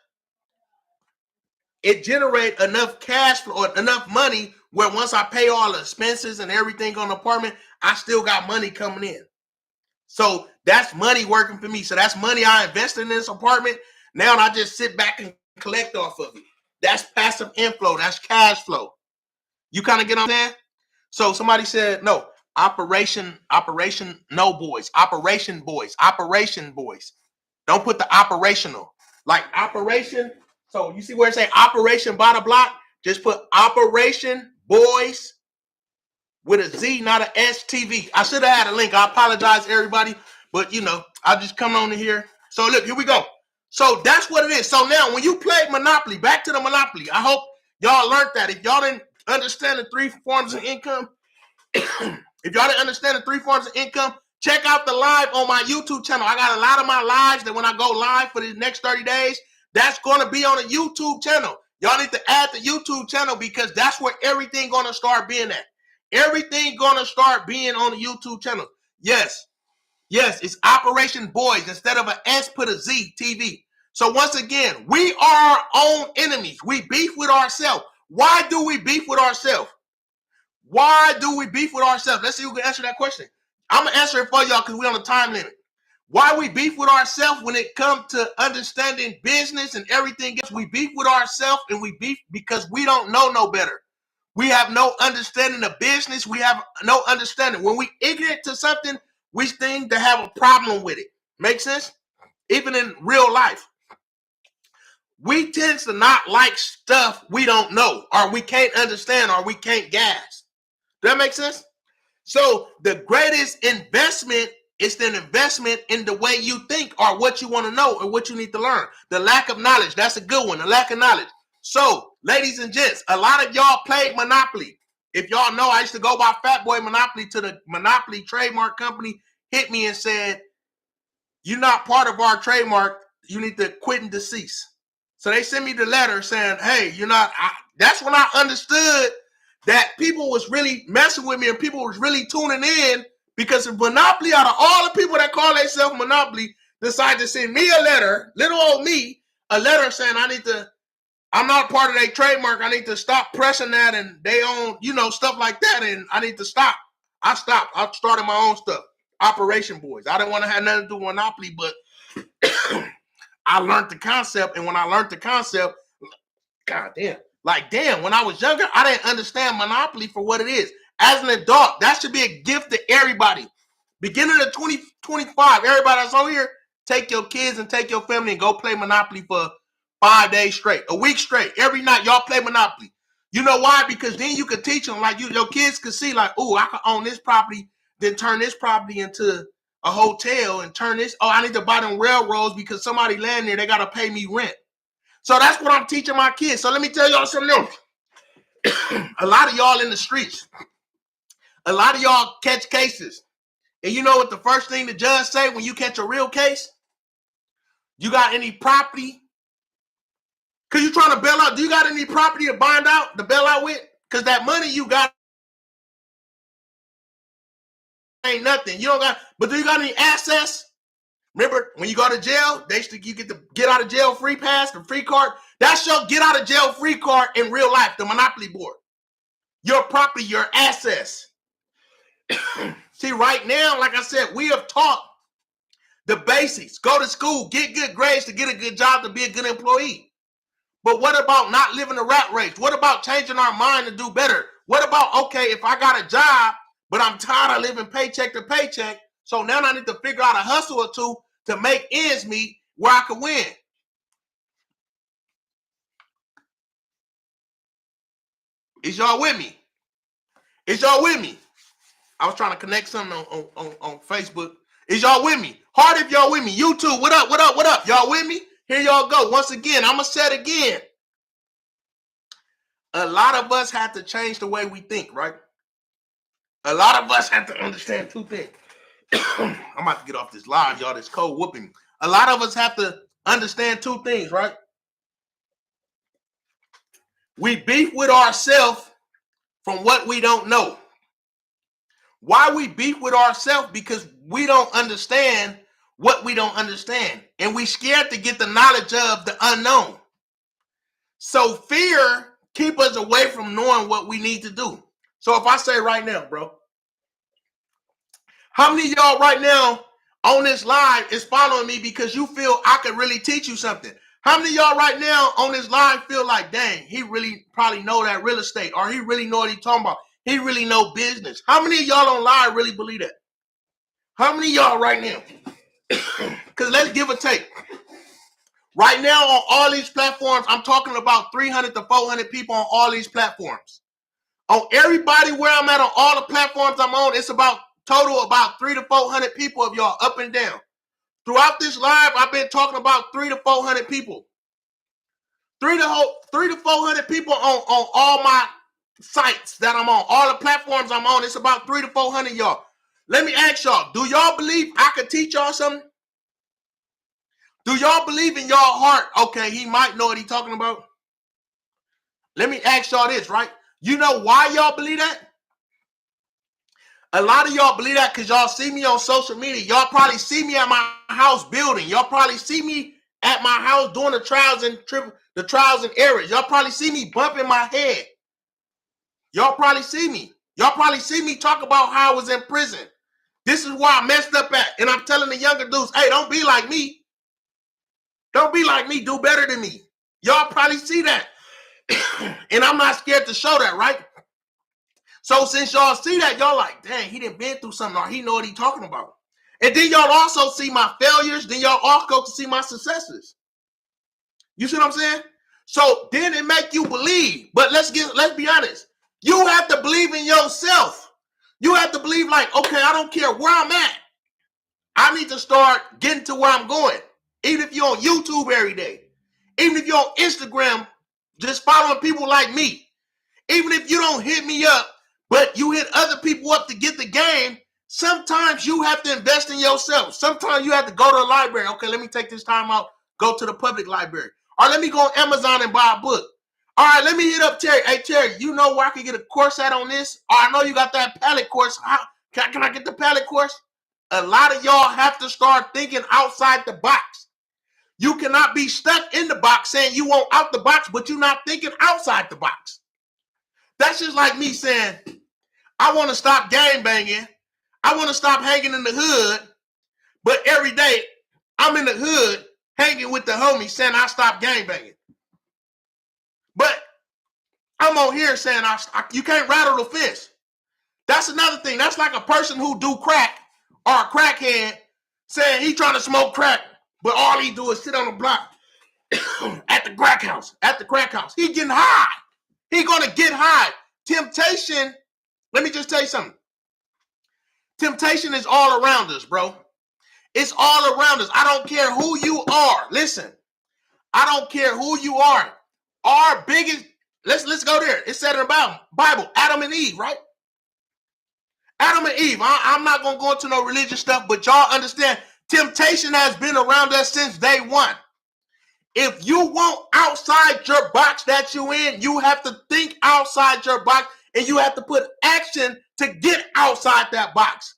it generates enough cash flow or enough money where once I pay all the expenses and everything on the apartment, I still got money coming in. So that's money working for me. So that's money I invested in this apartment. Now I just sit back and collect off of it. That's passive inflow. That's cash flow. You kind of get what I'm saying? So somebody said, no, operation, no boys, operation boys. Don't put the operational. Like operation. So you see where it say operation by the block? Just put operation boys with a Z, not an STV. I should have had a link. I apologize, everybody. But, you know, I just come on in here. So, look, here we go. So, that's what it is. So, now, when you play Monopoly, back to the Monopoly, I hope y'all learned that. If y'all didn't understand the 3 forms of income, if y'all didn't understand the 3 forms of income, check out the live on my YouTube channel. I got a lot of my lives that when I go live for the next 30 days, that's going to be on a YouTube channel. Y'all need to add the YouTube channel because that's where everything going to start being at. Everything going to start being on the YouTube channel. Yes, it's Operation Boys. Instead of an S, put a Z, TV. So once again, we are our own enemies. We beef with ourselves. Why do we beef with ourselves? Why do we beef with ourselves? Let's see who can answer that question. I'm going to answer it for y'all because we're on a time limit. Why we beef with ourselves when it comes to understanding business and everything else? We beef with ourselves and we beef because we don't know no better. We have no understanding of business. We have no understanding. When we ignorant to something, we seem to have a problem with it. Make sense? Even in real life. We tend to not like stuff we don't know or we can't understand or we can't grasp. Does that make sense? So the greatest investment is the investment in the way you think or what you want to know or what you need to learn. The lack of knowledge, that's a good one, the lack of knowledge. So, ladies and gents, a lot of y'all played Monopoly. If y'all know, I used to go by Fat Boy Monopoly to the Monopoly trademark company, hit me and said, you're not part of our trademark, you need to quit and decease. So they sent me the letter saying, hey, you're not, that's when I understood that people was really messing with me and people was really tuning in because of Monopoly, out of all the people that call themselves Monopoly, decided to send me a letter, little old me, a letter saying I'm not part of their trademark. I need to stop pressing that and they own, stuff like that. And I need to stop. I stopped. I started my own stuff. Operation Boys. I didn't want to have nothing to do with Monopoly, but I learned the concept. And when I learned the concept, God damn. When I was younger, I didn't understand Monopoly for what it is. As an adult, that should be a gift to everybody. Beginning of 2025, everybody that's on here, take your kids and take your family and go play Monopoly for 5 days straight, a week straight. Every night, y'all play Monopoly. You know why? Because then you could teach them, your kids could see, I could own this property, then turn this property into a hotel and turn this. Oh, I need to buy them railroads because somebody land there, they got to pay me rent. So that's what I'm teaching my kids. So let me tell y'all something else. A lot of y'all in the streets, a lot of y'all catch cases. And you know what the first thing the judge say when you catch a real case? You got any property? Because you're trying to bail out. Do you got any property to bind out, to bail out with? Because that money you got ain't nothing. You don't got, but do you got any assets? Remember, when you go to jail, you get the get out of jail free pass, the free card. That's your get out of jail free card in real life, the Monopoly board. Your property, your assets. See, right now, like I said, we have taught the basics. Go to school, get good grades to get a good job, to be a good employee. But what about not living a rat race? What about changing our mind to do better? What about, okay, if I got a job, but I'm tired of living paycheck to paycheck, so now I need to figure out a hustle or two to make ends meet where I can win. Is y'all with me? Is y'all with me? I was trying to connect something on Facebook. Is y'all with me? Hard if y'all with me. YouTube, what up, what up, what up? Y'all with me? Here y'all go. Once again, I'm going to say it again. A lot of us have to change the way we think, right? A lot of us have to understand two things. I'm about to get off this live, y'all. This cold whooping me. A lot of us have to understand two things, right? We beef with ourselves from what we don't know. Why we beef with ourselves? Because we don't understand what we don't understand. And we scared to get the knowledge of the unknown. So fear keep us away from knowing what we need to do. So if I say right now, bro, how many of y'all right now on this live is following me because you feel I could really teach you something? How many of y'all right now on this live feel like, dang, he really probably know that real estate, or he really know what he's talking about? He really know business. How many of y'all on live really believe that? How many of y'all right now? Because let's give a take. Right now on all these platforms, I'm talking about 300 to 400 people on all these platforms. On everybody where I'm at on all the platforms I'm on, it's about total about 300 to 400 people of y'all up and down. Throughout this live, I've been talking about 300 to 400 people. 300 to 400 people on all my sites that I'm on, all the platforms I'm on. It's about 300 to 400 y'all. Let me ask y'all, do y'all believe I could teach y'all something? Do y'all believe in y'all heart, okay, he might know what he's talking about? Let me ask y'all this, right? You know why y'all believe that? A lot of y'all believe that because y'all see me on social media. Y'all probably see me at my house building. Y'all probably see me at my house doing the trials and errors. Y'all probably see me bumping my head. Y'all probably see me. Y'all probably see me talk about how I was in prison. This is where I messed up at. And I'm telling the younger dudes, hey, don't be like me. Don't be like me. Do better than me. Y'all probably see that. And I'm not scared to show that, right? So since y'all see that, y'all like, dang, he done been through something, or he know what he talking about. And then y'all also see my failures. Then y'all also see my successes. You see what I'm saying? So then it make you believe. But let's be honest. You have to believe in yourself. You have to believe like, okay, I don't care where I'm at. I need to start getting to where I'm going. Even if you're on YouTube every day. Even if you're on Instagram, just following people like me. Even if you don't hit me up, but you hit other people up to get the game, sometimes you have to invest in yourself. Sometimes you have to go to the library. Okay, let me take this time out, go to the public library. Or let me go on Amazon and buy a book. All right, let me hit up Terry. Hey, Terry, you know where I can get a course at on this? Or I know you got that pallet course. Can I get the pallet course? A lot of y'all have to start thinking outside the box. You cannot be stuck in the box saying you want out the box, but you're not thinking outside the box. That's just like me saying, I want to stop gang banging. I want to stop hanging in the hood. But every day, I'm in the hood hanging with the homies saying I stop gang banging. But I'm on here saying you can't rattle the fence. That's another thing. That's like a person who do crack or a crackhead saying he trying to smoke crack, but all he do is sit on the block at the crack house. At the crack house. He getting high. He gonna get high. Temptation, let me just tell you something. Temptation is all around us, bro. It's all around us. I don't care who you are. Listen, I don't care who you are. Our biggest, let's go there. It said in the Bible, Adam and Eve, right? Adam and Eve. I'm not going to go into no religious stuff, but y'all understand temptation has been around us since day one. If you want outside your box that you in, you have to think outside your box and you have to put action to get outside that box.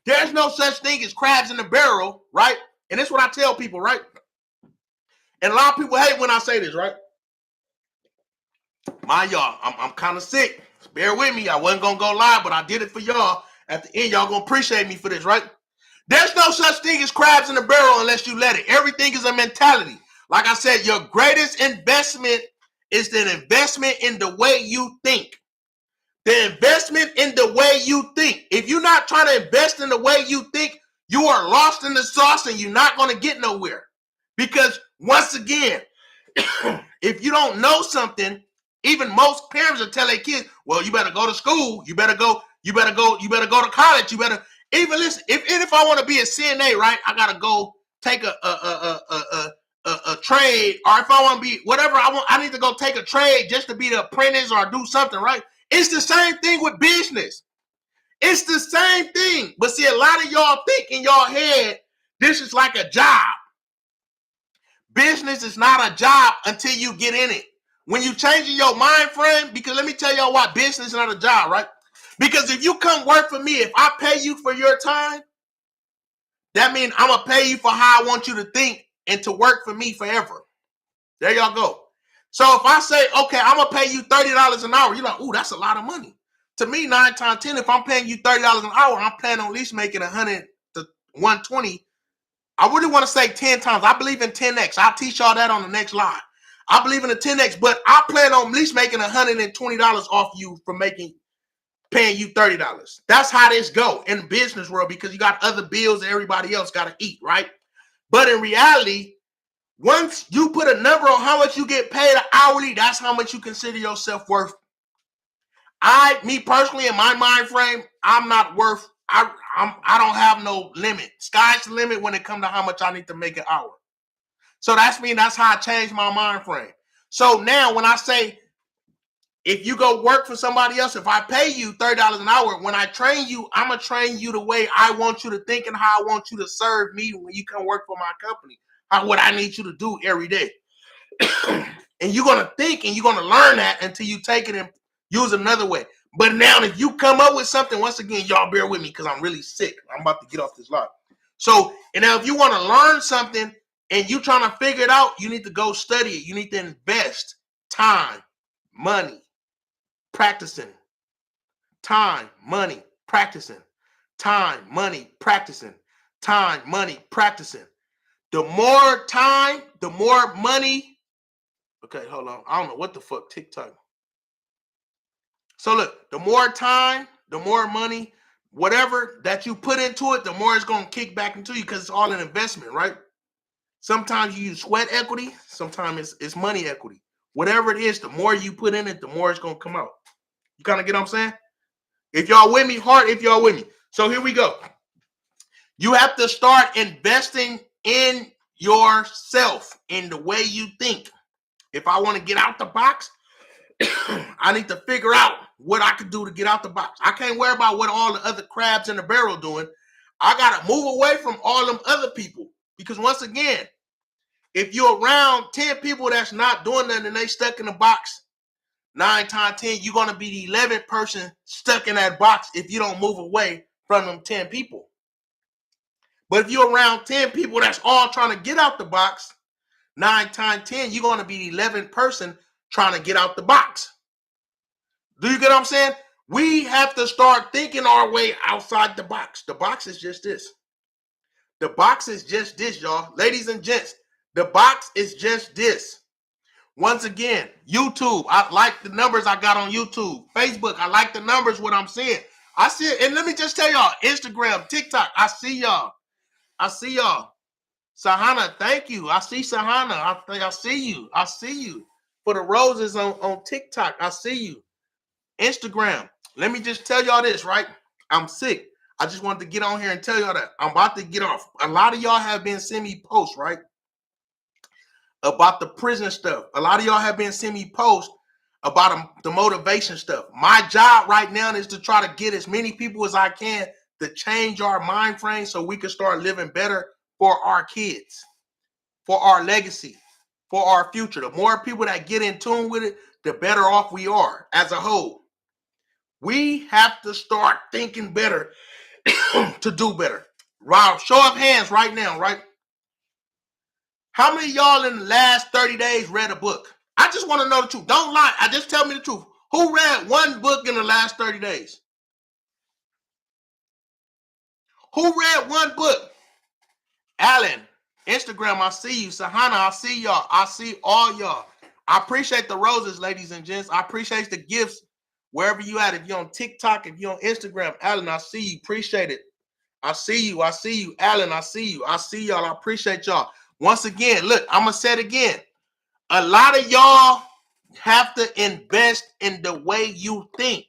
There's no such thing as crabs in the barrel, right? And that's what I tell people, right? And a lot of people hate when I say this, right? Mind y'all, I'm kind of sick. Bear with me. I wasn't going to go live, but I did it for y'all. At the end, y'all going to appreciate me for this, right? There's no such thing as crabs in the barrel unless you let it. Everything is a mentality. Like I said, your greatest investment is the investment in the way you think. The investment in the way you think. If you're not trying to invest in the way you think, you are lost in the sauce and you're not going to get nowhere. Because once again, if you don't know something, even most parents will tell their kids, well, you better go to school. You better go to college. You better even listen. If I want to be a CNA, right, I got to go take a trade, or if I want to be whatever I need to go take a trade just to be the apprentice or do something, right? It's the same thing with business. It's the same thing. But see, a lot of y'all think in your head, this is like a job. Business is not a job until you get in it. When you changing your mind frame, because let me tell y'all why business is not a job, right? Because if you come work for me, if I pay you for your time, that means I'm going to pay you for how I want you to think and to work for me forever. There y'all go. So if I say, okay, I'm going to pay you $30 an hour, you're like, ooh, that's a lot of money. To me, 9 times 10, if I'm paying you $30 an hour, I'm planning on at least making 100 to 120 I really want to say 10 times. I believe in 10x. I'll teach y'all that on the next live. I believe in the 10x, but I plan on at least making $120 off you for paying you $30. That's how this go in the business world, because you got other bills and everybody else got to eat, right? But in reality, once you put a number on how much you get paid hourly, that's how much you consider yourself worth. Me personally, in my mind frame, I'm not worth. I don't have no limit. Sky's the limit when it comes to how much I need to make an hour. So that's how I changed my mind frame. So now when I say, if you go work for somebody else, if I pay you $30 an hour, when I train you, I'm going to train you the way I want you to think and how I want you to serve me when you come work for my company. What I need you to do every day. And you're going to think and you're going to learn that until you take it and use another way. But now if you come up with something, once again, y'all bear with me because I'm really sick. I'm about to get off this live. So, and now if you want to learn something and you trying to figure it out, you need to go study it. You need to invest time, money, practicing. Time, money, practicing. Time, money, practicing. Time, money, practicing. The more time, the more money. Okay, hold on. I don't know what the fuck TikTok. So look, the more time, the more money, whatever that you put into it, the more it's going to kick back into you because it's all an investment, right? Sometimes you use sweat equity. Sometimes it's money equity. Whatever it is, the more you put in it, the more it's going to come out. You kind of get what I'm saying? If y'all with me, heart, if y'all with me. So here we go. You have to start investing in yourself, in the way you think. If I want to get out the box, I need to figure out what I could do to get out the box. I can't worry about what all the other crabs in the barrel doing. I got to move away from all them other people. Because once again, if you're around 10 people that's not doing nothing and they stuck in the box, 9 times 10, you're going to be the 11th person stuck in that box if you don't move away from them 10 people. But if you're around 10 people that's all trying to get out the box, 9 times 10, you're going to be the 11th person trying to get out the box. Do you get what I'm saying? We have to start thinking our way outside the box. The box is just this. The box is just this, y'all. Ladies and gents, the box is just this. Once again, YouTube, I like the numbers I got on YouTube. Facebook, I like the numbers, what I'm seeing. I see it. And let me just tell y'all, Instagram, TikTok, I see y'all. I see y'all. Sahana, thank you. I see Sahana. I see you. I see you. For the roses on TikTok, I see you. Instagram. Let me just tell y'all this, right? I'm sick. I just wanted to get on here and tell y'all that. I'm about to get off. A lot of y'all have been sending me posts, right? About the prison stuff. A lot of y'all have been sending me posts about the motivation stuff. My job right now is to try to get as many people as I can to change our mind frame so we can start living better for our kids, for our legacy, for our future. The more people that get in tune with it, the better off we are as a whole. We have to start thinking better to do better. Rob, show of hands right now, right? How many of y'all in the last 30 days read a book? I just want to know the truth. Don't lie. Just tell me the truth. Who read one book in the last 30 days? Who read one book? Alan, Instagram, I see you. Sahana, I see y'all. I see all y'all. I appreciate the roses, ladies and gents. I appreciate the gifts wherever you at. If you're on TikTok, if you're on Instagram, Alan, I see you. Appreciate it. I see you. I see you. Alan, I see you. I see y'all. I appreciate y'all. Once again, look, I'm going to say it again. A lot of y'all have to invest in the way you think.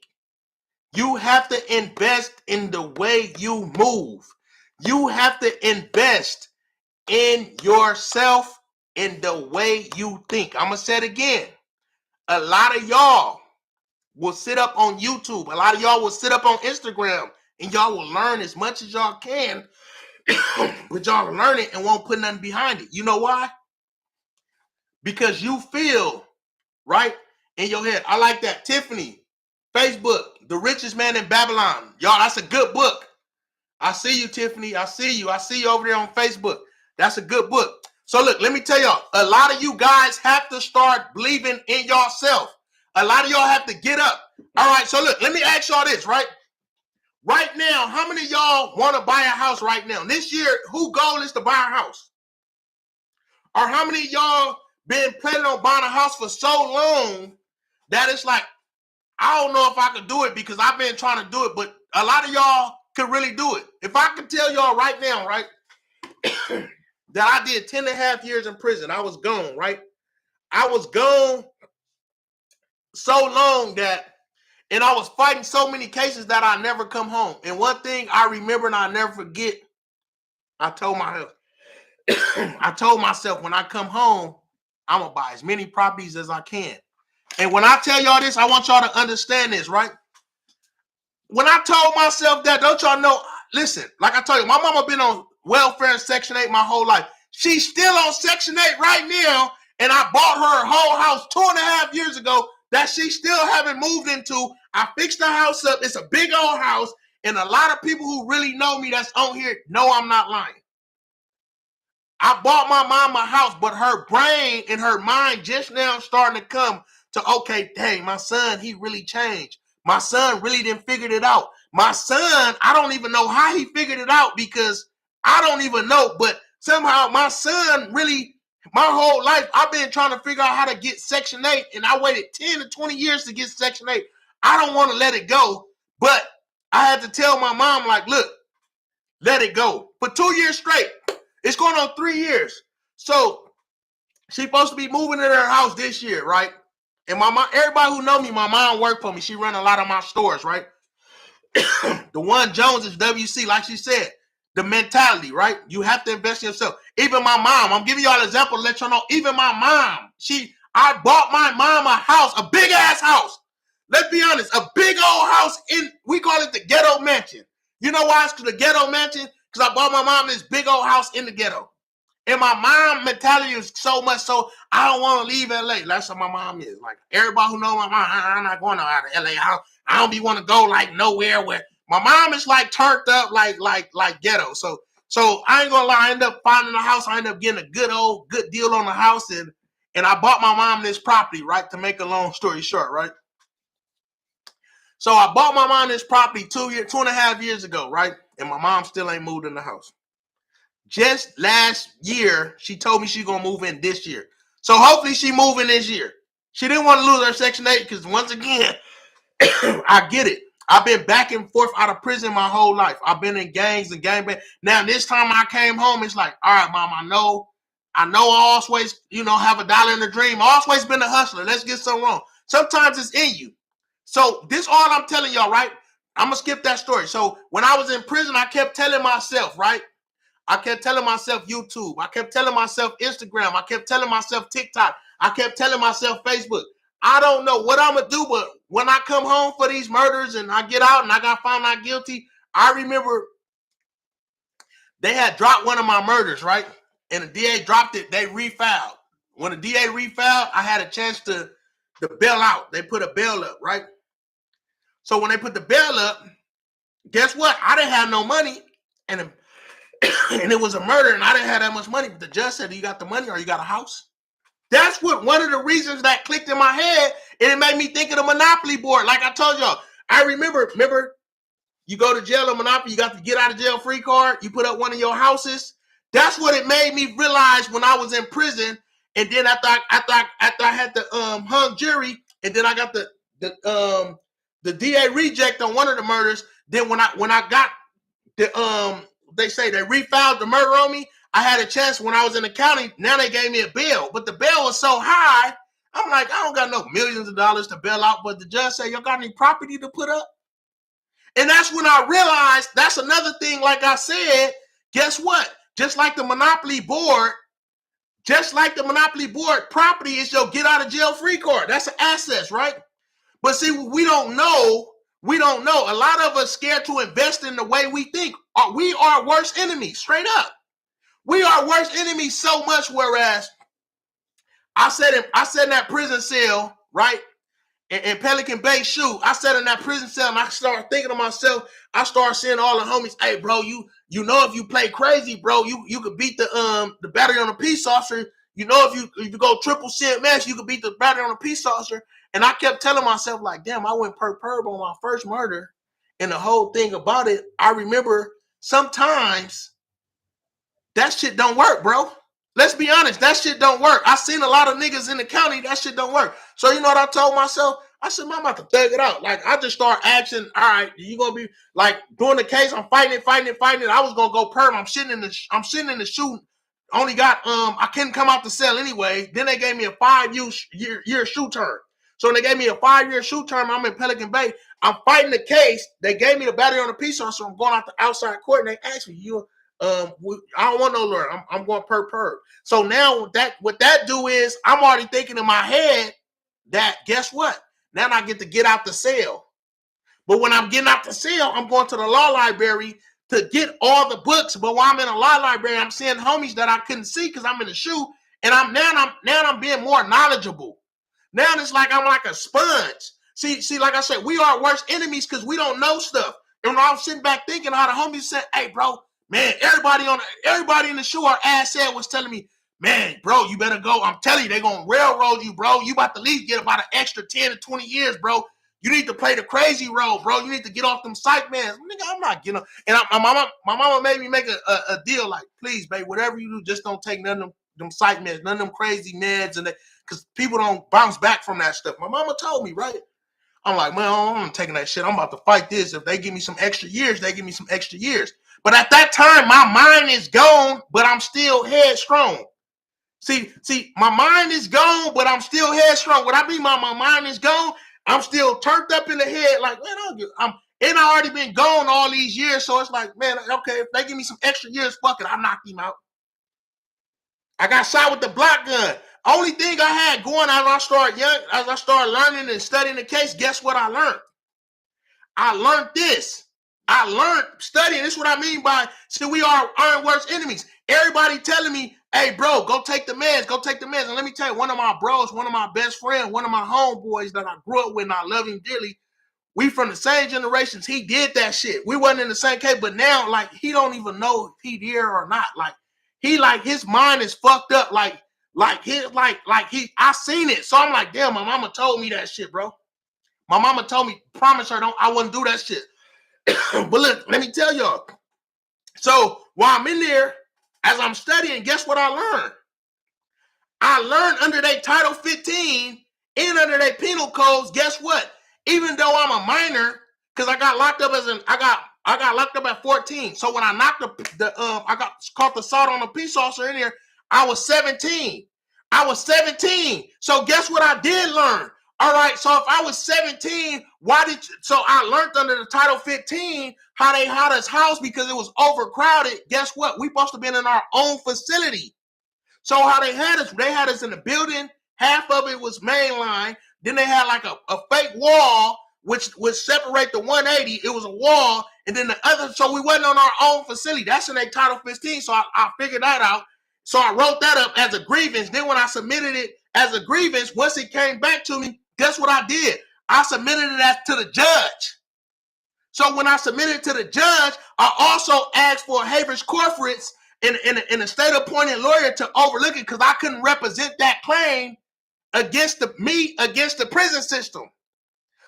You have to invest in the way you move. You have to invest in yourself in the way you think. I'm going to say it again. A lot of y'all will sit up on YouTube. A lot of y'all will sit up on Instagram and y'all will learn as much as y'all can, but y'all will learn it and won't put nothing behind it. You know why? Because you feel, right, in your head. I like that. Tiffany, Facebook, The Richest Man in Babylon. Y'all, that's a good book. I see you, Tiffany. I see you. I see you over there on Facebook. That's a good book. So look, let me tell y'all, a lot of you guys have to start believing in yourself. A lot of y'all have to get up. All right, so look, let me ask y'all this, right? Right now, how many of y'all want to buy a house right now? This year, who goal is to buy a house? Or how many of y'all been planning on buying a house for so long that it's like, I don't know if I could do it because I've been trying to do it, but a lot of y'all could really do it. If I could tell y'all right now, right, that I did 10 and a half years in prison, I was gone, right? I was gone so long that, and I was fighting so many cases that I never come home. And one thing I remember and I never forget, I told myself when I come home, I'm gonna buy as many properties as I can. And when I tell y'all this, I want y'all to understand this, right? When I told myself that, don't y'all know, listen, like I told you, my mama been on welfare and Section 8 my whole life. She's still on Section 8 right now, and I bought her a whole house 2.5 years ago that she still haven't moved into. I fixed the house up. It's a big old house, and a lot of people who really know me that's on here know I'm not lying. I bought my mom a house, but her brain and her mind just now starting to come to, okay, dang, my son, he really changed. My son really didn't figure it out. My son, I don't even know how he figured it out because I don't even know, but somehow my son really, my whole life, I've been trying to figure out how to get Section 8, and I waited 10 to 20 years to get Section 8. I don't want to let it go, but I had to tell my mom, like, look, let it go. For 2 years straight. It's going on 3 years. So she's supposed to be moving in her house this year, right? And my mom, everybody who know me, my mom worked for me. She run a lot of my stores, right? The one Jones is WC, like she said. The mentality, right? You have to invest in yourself. Even my mom, I'm giving y'all an example to let y'all know, even my mom, I bought my mom a house, a big ass house. Let's be honest, a big old house we call it the ghetto mansion. You know why it's the ghetto mansion? Because I bought my mom this big old house in the ghetto. And my mom mentality is so much so, I don't want to leave LA. That's how my mom is. Like, everybody who knows my mom, I'm not going out of LA. I don't be want to go like nowhere where my mom is like turned up like ghetto. So I ain't gonna lie, I end up finding a house. I end up getting a good deal on the house, and I bought my mom this property, right? To make a long story short, right? So I bought my mom this property 2.5 years ago, right? And my mom still ain't moved in the house. Just last year, she told me she's gonna move in this year. So hopefully she move in this year. She didn't want to lose her Section 8 because once again, I get it. I've been back and forth out of prison my whole life. I've been in gangs and gangbang. Now this time I came home, it's like, all right, mom, I know I always, have a dollar in the dream. I always been a hustler. Let's get something wrong. Sometimes it's in you. So this all I'm telling y'all, right? I'm gonna skip that story. So when I was in prison, I kept telling myself, right? I kept telling myself YouTube. I kept telling myself Instagram. I kept telling myself TikTok. I kept telling myself Facebook. I don't know what I'm going to do, but when I come home for these murders and I get out and I got found not guilty, I remember they had dropped one of my murders, right? And the DA dropped it. They refiled. When the DA refiled, I had a chance to bail out. They put a bail up, right? So when they put the bail up, guess what? I didn't have no money. And it was a murder, and I didn't have that much money. But the judge said, you got the money or you got a house? That's what one of the reasons that clicked in my head, and it made me think of the Monopoly board. Like I told y'all, I remember you go to jail on Monopoly, you got the get out of jail free card, you put up one of your houses. That's what it made me realize when I was in prison. And then after I had the hung jury, and then I got the DA reject on one of the murders. Then when I got they say they refiled the murder on me, I had a chance when I was in the county. Now they gave me a bail, but the bail was so high. I'm like, I don't got no millions of dollars to bail out, but the judge said, y'all got any property to put up? And that's when I realized that's another thing. Like I said, guess what? Just like the Monopoly board, property is your get out of jail free card. That's an asset, right? But see, we don't know. A lot of us scared to invest in the way we think. We are worst enemies, straight up. We are worst enemies so much, whereas I said in that prison cell, right? In Pelican Bay, I sat in that prison cell and I started thinking to myself, I started seeing all the homies, hey, bro, you know if you play crazy, bro, you could beat the battery on a peace officer. You know if you go triple CMS, you could beat the battery on a peace officer. And I kept telling myself, like, damn, I went perp on my first murder, And the whole thing about it, I remember sometimes that shit don't work, bro. Let's be honest, that shit don't work. I seen a lot of niggas in the county, that shit don't work. So you know what I told myself? I said, man, I'm about to thug it out. Like, I just start asking, all right, you gonna be like doing the case, I'm fighting it. I was gonna go perm. I'm sitting in the shoot. Only got I couldn't come out the cell anyway. Then they gave me a 5-year shoot term. So when they gave me a 5-year shoot term, I'm in Pelican Bay. I'm fighting the case. They gave me the battery on the peace officer. I'm going out the outside court, and they asked me, I don't want no lawyer. I'm going per. So now what that do is I'm already thinking in my head that guess what? Now I get out the cell. But when I'm getting out the cell, I'm going to the law library to get all the books. But while I'm in the law library, I'm seeing homies that I couldn't see because I'm in the shoe, and I'm being more knowledgeable. Now it's like I'm like a sponge. See, like I said, we are worse enemies because we don't know stuff. And when I was sitting back thinking, how the homies said, "Hey, bro, man, everybody in the shoe our ass said was telling me, man, bro, you better go. I'm telling you, they're gonna railroad you, bro. You about to at least get about an extra 10 to 20 years, bro. You need to play the crazy role, bro. You need to get off them psych mans. Nigga, I'm not getting up. And my mama made me make a deal like, please, babe, whatever you do, just don't take none of them psych meds, none of them crazy meds, and because people don't bounce back from that stuff. My mama told me, right? I'm like, man, I'm taking that shit. I'm about to fight this. If they give me some extra years, they give me some extra years. But at that time, my mind is gone, but I'm still headstrong. See, my mind is gone, but I'm still headstrong. What I mean, my mind is gone, I'm still turned up in the head. Like, man, I already been gone all these years. So it's like, man, okay, if they give me some extra years, fuck it, I knocked him out. I got shot with the block gun. Only thing I had going as I started learning and studying the case, guess what I learned? I learned this. I learned studying. This is what I mean by, see, we aren't worse enemies. Everybody telling me, hey, bro, go take the meds. Go take the meds. And let me tell you, one of my bros, one of my best friends, one of my homeboys that I grew up with and I love him dearly, we from the same generations. He did that shit. We wasn't in the same case, but now, like, he don't even know if he did or not. Like, his mind is fucked up. I seen it. So I'm like, damn, my mama told me that shit, bro. My mama told me, promise her, I wouldn't do that shit. But look, let me tell y'all. So while I'm in there, as I'm studying, guess what I learned? I learned under their Title 15 and under their penal codes, guess what? Even though I'm a minor, because I got locked up I got locked up at 14. So when I knocked I got caught the assault on a peace officer in here, I was 17. So guess what I did learn? All right, so if I was 17, so I learned under the Title 15 how they had us housed because it was overcrowded. Guess what? We supposed to have been in our own facility. So how they had us in the building. Half of it was mainline. Then they had like a fake wall, which would separate the 180. It was a wall. And then the other, so we wasn't on our own facility. That's in a Title 15. So I figured that out. So I wrote that up as a grievance. Then when I submitted it as a grievance, once it came back to me, guess what I did? I submitted it to the judge. So when I submitted it to the judge, I also asked for a habeas corpus in a state appointed lawyer to overlook it because I couldn't represent that claim against the prison system.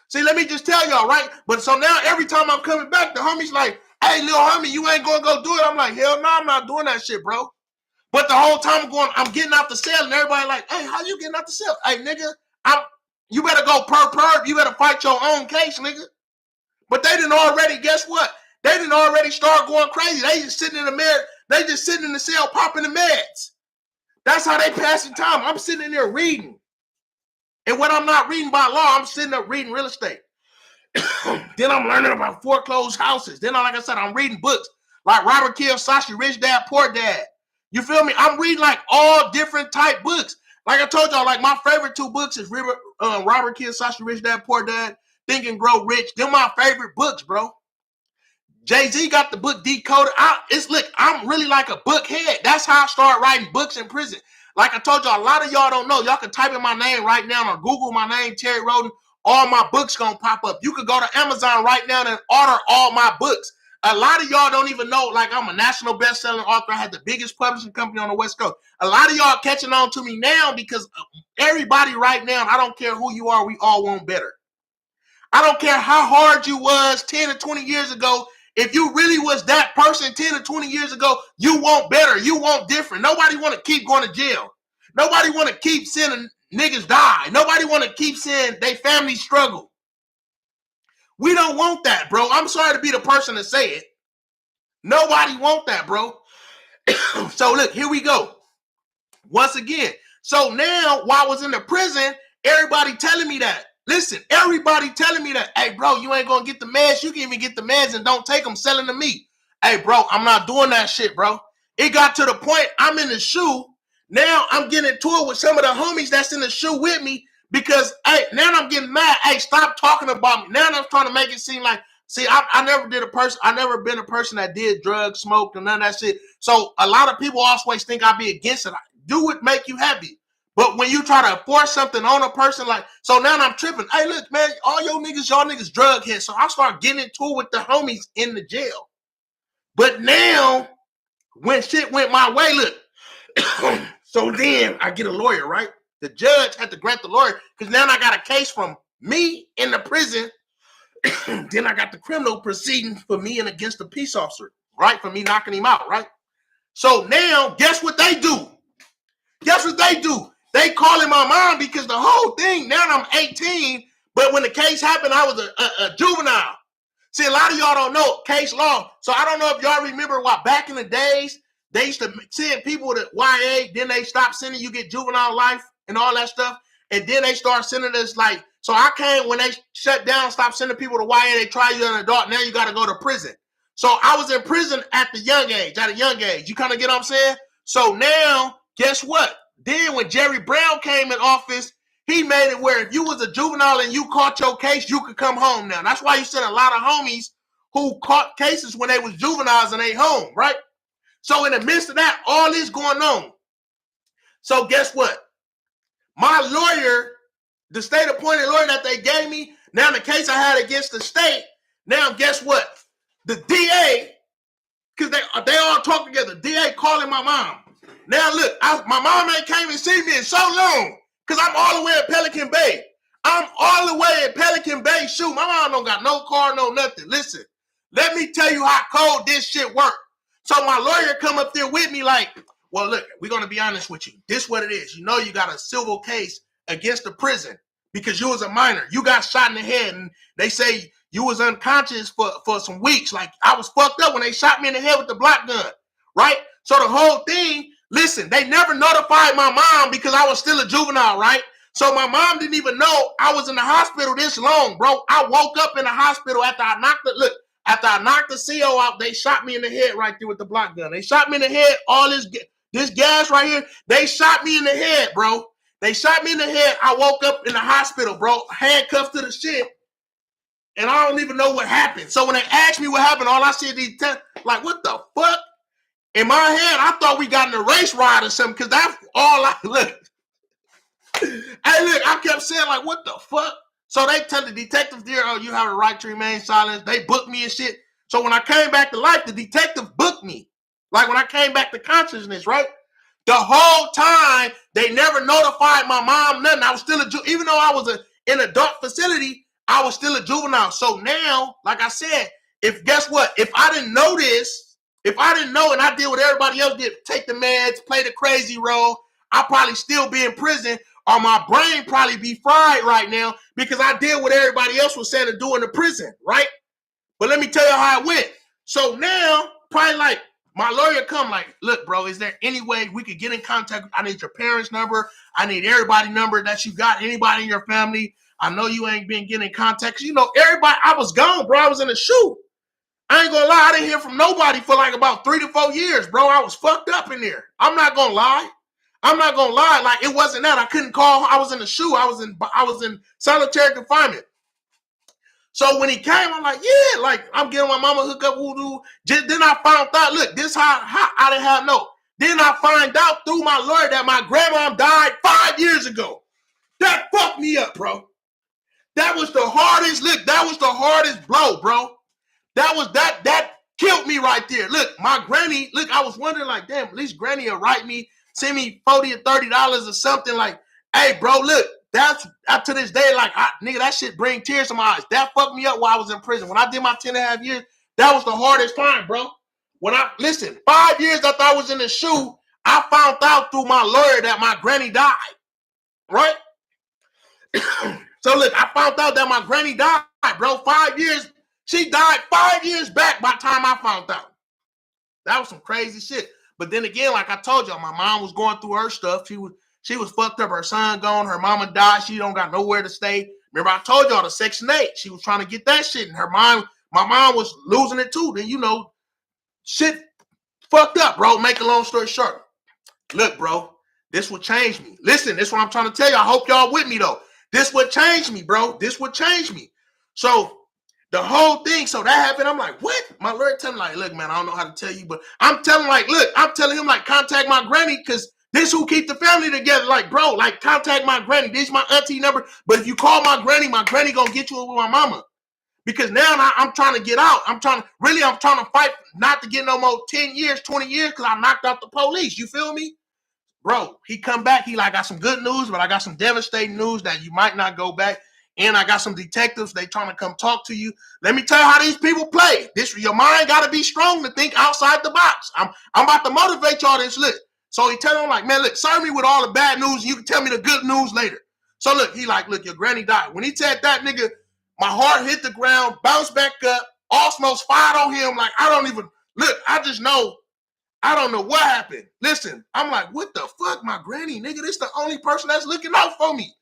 See, let me just tell y'all, right? But so now every time I'm coming back, the homie's like, hey, little homie, you ain't gonna go do it. I'm like, hell no, I'm not doing that shit, bro. But the whole time I'm getting out the cell, and everybody like, hey, how you getting out the cell? Hey, nigga, you better go per. You better fight your own case, nigga. But they didn't already, guess what? They didn't already start going crazy. They just sitting in the mirror. They just sitting in the cell popping the meds. That's how they passing time. I'm sitting in there reading. And when I'm not reading by law, I'm sitting up reading real estate. Then I'm learning about foreclosed houses. Then, like I said, I'm reading books like Robert Kiyosaki, Rich Dad, Poor Dad. You feel me? I'm reading like all different type books. Like I told y'all, like my favorite 2 books is Robert Kiyosaki, Rich Dad, Poor Dad, Think and Grow Rich. They're my favorite books, bro. Jay-Z got the book Decoded. I'm really like a book head. That's how I started writing books in prison. Like I told y'all, a lot of y'all don't know. Y'all can type in my name right now or Google my name, Terry Roden. All my books gonna pop up. You could go to Amazon right now and order all my books. A lot of y'all don't even know, like I'm a national best-selling author. I had the biggest publishing company on the West Coast. A lot of y'all catching on to me now because everybody right now, I don't care who you are, we all want better. I don't care how hard you was 10 or 20 years ago. If you really was that person 10 or 20 years ago, you want better. You want different. Nobody want to keep going to jail. Nobody want to keep seeing niggas die. Nobody want to keep seeing they family struggle. We don't want that, bro. I'm sorry to be the person to say it. Nobody want that, bro. So look, here we go. Once again. So now, while I was in the prison, everybody telling me that. Listen, everybody telling me that, hey, bro, you ain't going to get the meds. You can even get the meds and don't take them, selling to me. Hey, bro, I'm not doing that shit, bro. It got to the point I'm in the shoe. Now I'm getting into it with some of the homies that's in the shoe with me because, hey, now I'm getting mad. Hey, stop talking about me. Now I'm trying to make it seem like, see, I never been a person that did drugs, smoked, and none of that shit. So a lot of people always think I'd be against it. Do what make you happy. But when you try to force something on a person, like, so now I'm tripping. Hey, look, man, all y'all niggas drug heads. So I start getting into it with the homies in the jail. But now, when shit went my way, look, so then I get a lawyer, right? The judge had to grant the lawyer because now I got a case from me in the prison. Then I got the criminal proceeding for me and against the peace officer, right? For me knocking him out, right? So now, guess what they do? Guess what they do? They calling my mom because the whole thing, now I'm 18, but when the case happened, I was a juvenile. See, a lot of y'all don't know case law. So I don't know if y'all remember why back in the days, they used to send people to YA, then they stopped sending you get juvenile life and all that stuff. And then they start sending us like, so I came when they shut down, stopped sending people to YA, they try you as an adult, now you got to go to prison. So I was in prison at a young age. You kind of get what I'm saying? So now, guess what? Then when Jerry Brown came in office, he made it where if you was a juvenile and you caught your case, you could come home now. That's why you sent a lot of homies who caught cases when they was juveniles and they home, right? So in the midst of that, all this going on. So guess what? My lawyer, the state appointed lawyer that they gave me, now the case I had against the state, now guess what? The DA, because they all talk together, DA calling my mom. Now look, my mom ain't came and see me in so long because I'm all the way at Pelican Bay. I'm all the way at Pelican Bay. Shoot, my mom don't got no car, no nothing. Listen, let me tell you how cold this shit work. So my lawyer come up there with me like, well, look, we're going to be honest with you. This what it is. You know you got a civil case against the prison because you was a minor. You got shot in the head and they say you was unconscious for some weeks. Like I was fucked up when they shot me in the head with the black gun, right? So the whole thing, listen, they never notified my mom because I was still a juvenile, right? So my mom didn't even know I was in the hospital this long, bro. I woke up in the hospital after I knocked the CO out, they shot me in the head right there with the block gun. They shot me in the head, all this gas right here, they shot me in the head, bro. They shot me in the head. I woke up in the hospital, bro, handcuffed to the shit, and I don't even know what happened. So when they asked me what happened, all I said, like, what the fuck? In my head, I thought we got in a race ride or something, because that's all I look. Hey, look, I kept saying, like, what the fuck? So they tell the detectives there, oh, you have a right to remain silent. They booked me and shit. So when I came back to life, the detective booked me. Like when I came back to consciousness, right? The whole time, they never notified my mom, nothing. I was still even though I was in an adult facility, I was still a juvenile. So now, like I said, guess what? If I didn't know this, if I didn't know and I did what everybody else did, take the meds, play the crazy role, I'd probably still be in prison, or my brain probably be fried right now because I did what everybody else was saying to do in the prison, right? But let me tell you how it went. So now, probably like, my lawyer come like, look, bro, is there any way we could get in contact? I need your parents' number. I need everybody's number that you got, anybody in your family. I know you ain't been getting in contact. You know, everybody, I was gone, bro. I was in the shoe. I ain't gonna lie, I didn't hear from nobody for like about 3 to 4 years, bro. I was fucked up in there. I'm not gonna lie. Like, it wasn't that. I couldn't call. I was in the shoe. I was in solitary confinement. So when he came, I'm like, yeah, like I'm getting my mama hook up voodoo. Then I found out, look, this how I didn't have no. Then I find out through my lawyer that my grandma died 5 years ago. That fucked me up, bro. That was the hardest, look, that was the hardest blow, bro. That killed me right there. Look, my granny, look, I was wondering like, damn, at least granny will write me, send me $40 or $30 or something like, hey, bro, look, that's up to this day, like, nigga, that shit bring tears to my eyes. That fucked me up while I was in prison. When I did my 10.5 years, that was the hardest time, bro. When listen, 5 years after I was in the shoe, I found out through my lawyer that my granny died, right? So look, I found out that my granny died, bro. 5 years. She died 5 years back by the time I found out. That was some crazy shit. But then again, like I told y'all, my mom was going through her stuff. She was fucked up. Her son gone. Her mama died. She don't got nowhere to stay. Remember, I told y'all the Section 8. She was trying to get that shit. And my mom was losing it too. Then, shit fucked up, bro. Make a long story short. Look, bro, this would change me. Listen, this is what I'm trying to tell you. I hope y'all with me, though. This would change me, bro. This would change me. So the whole thing, so that happened. I'm like, what? My lawyer telling me, like, look, man, I don't know how to tell you, but I'm telling him, like, contact my granny, because this who keep the family together. Like, bro, like, contact my granny. This is my auntie number. But if you call my granny gonna get you with my mama. Because now I'm trying to get out. I'm trying to fight not to get no more 10 years, 20 years, because I knocked out the police. You feel me? Bro, he come back. He like, I got some good news, but I got some devastating news that you might not go back. And I got some detectives. They trying to come talk to you. Let me tell you how these people play. Your mind got to be strong to think outside the box. I'm about to motivate y'all this. Look. So he tell him, like, man, look, serve me with all the bad news. You can tell me the good news later. So look, he like, look, your granny died. When he said that, nigga, my heart hit the ground, bounced back up, almost fired on him. Like, I don't know what happened. Listen, I'm like, what the fuck, my granny, nigga? This the only person that's looking out for me.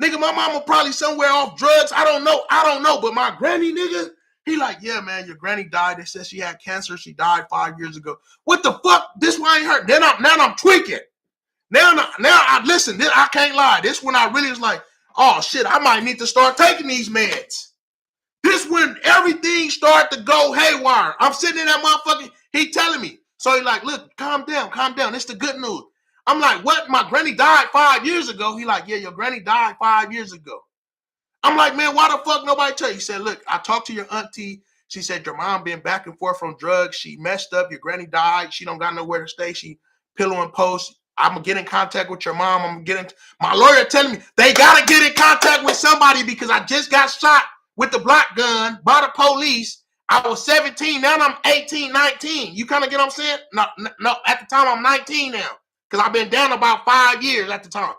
Nigga, my mama probably somewhere off drugs. I don't know. But my granny, nigga, he like, yeah, man, your granny died. They said she had cancer. She died 5 years ago. What the fuck? This why ain't hurt. Now I'm tweaking. Now I listen. I can't lie. This when I really was like, oh shit, I might need to start taking these meds. This when everything started to go haywire. I'm sitting in that motherfucker. He telling me. So he like, look, calm down. It's the good news. I'm like, what? My granny died 5 years ago. He like, yeah, your granny died 5 years ago. I'm like, man, why the fuck nobody tell you? He said, look, I talked to your auntie. She said your mom been back and forth on drugs. She messed up. Your granny died. She don't got nowhere to stay. She pillow and post. I'm going to get in contact with your mom. My lawyer telling me they got to get in contact with somebody because I just got shot with the black gun by the police. I was 17. Now I'm 18, 19. You kind of get what I'm saying? No, at the time I'm 19 now. Because I've been down about 5 years at the time.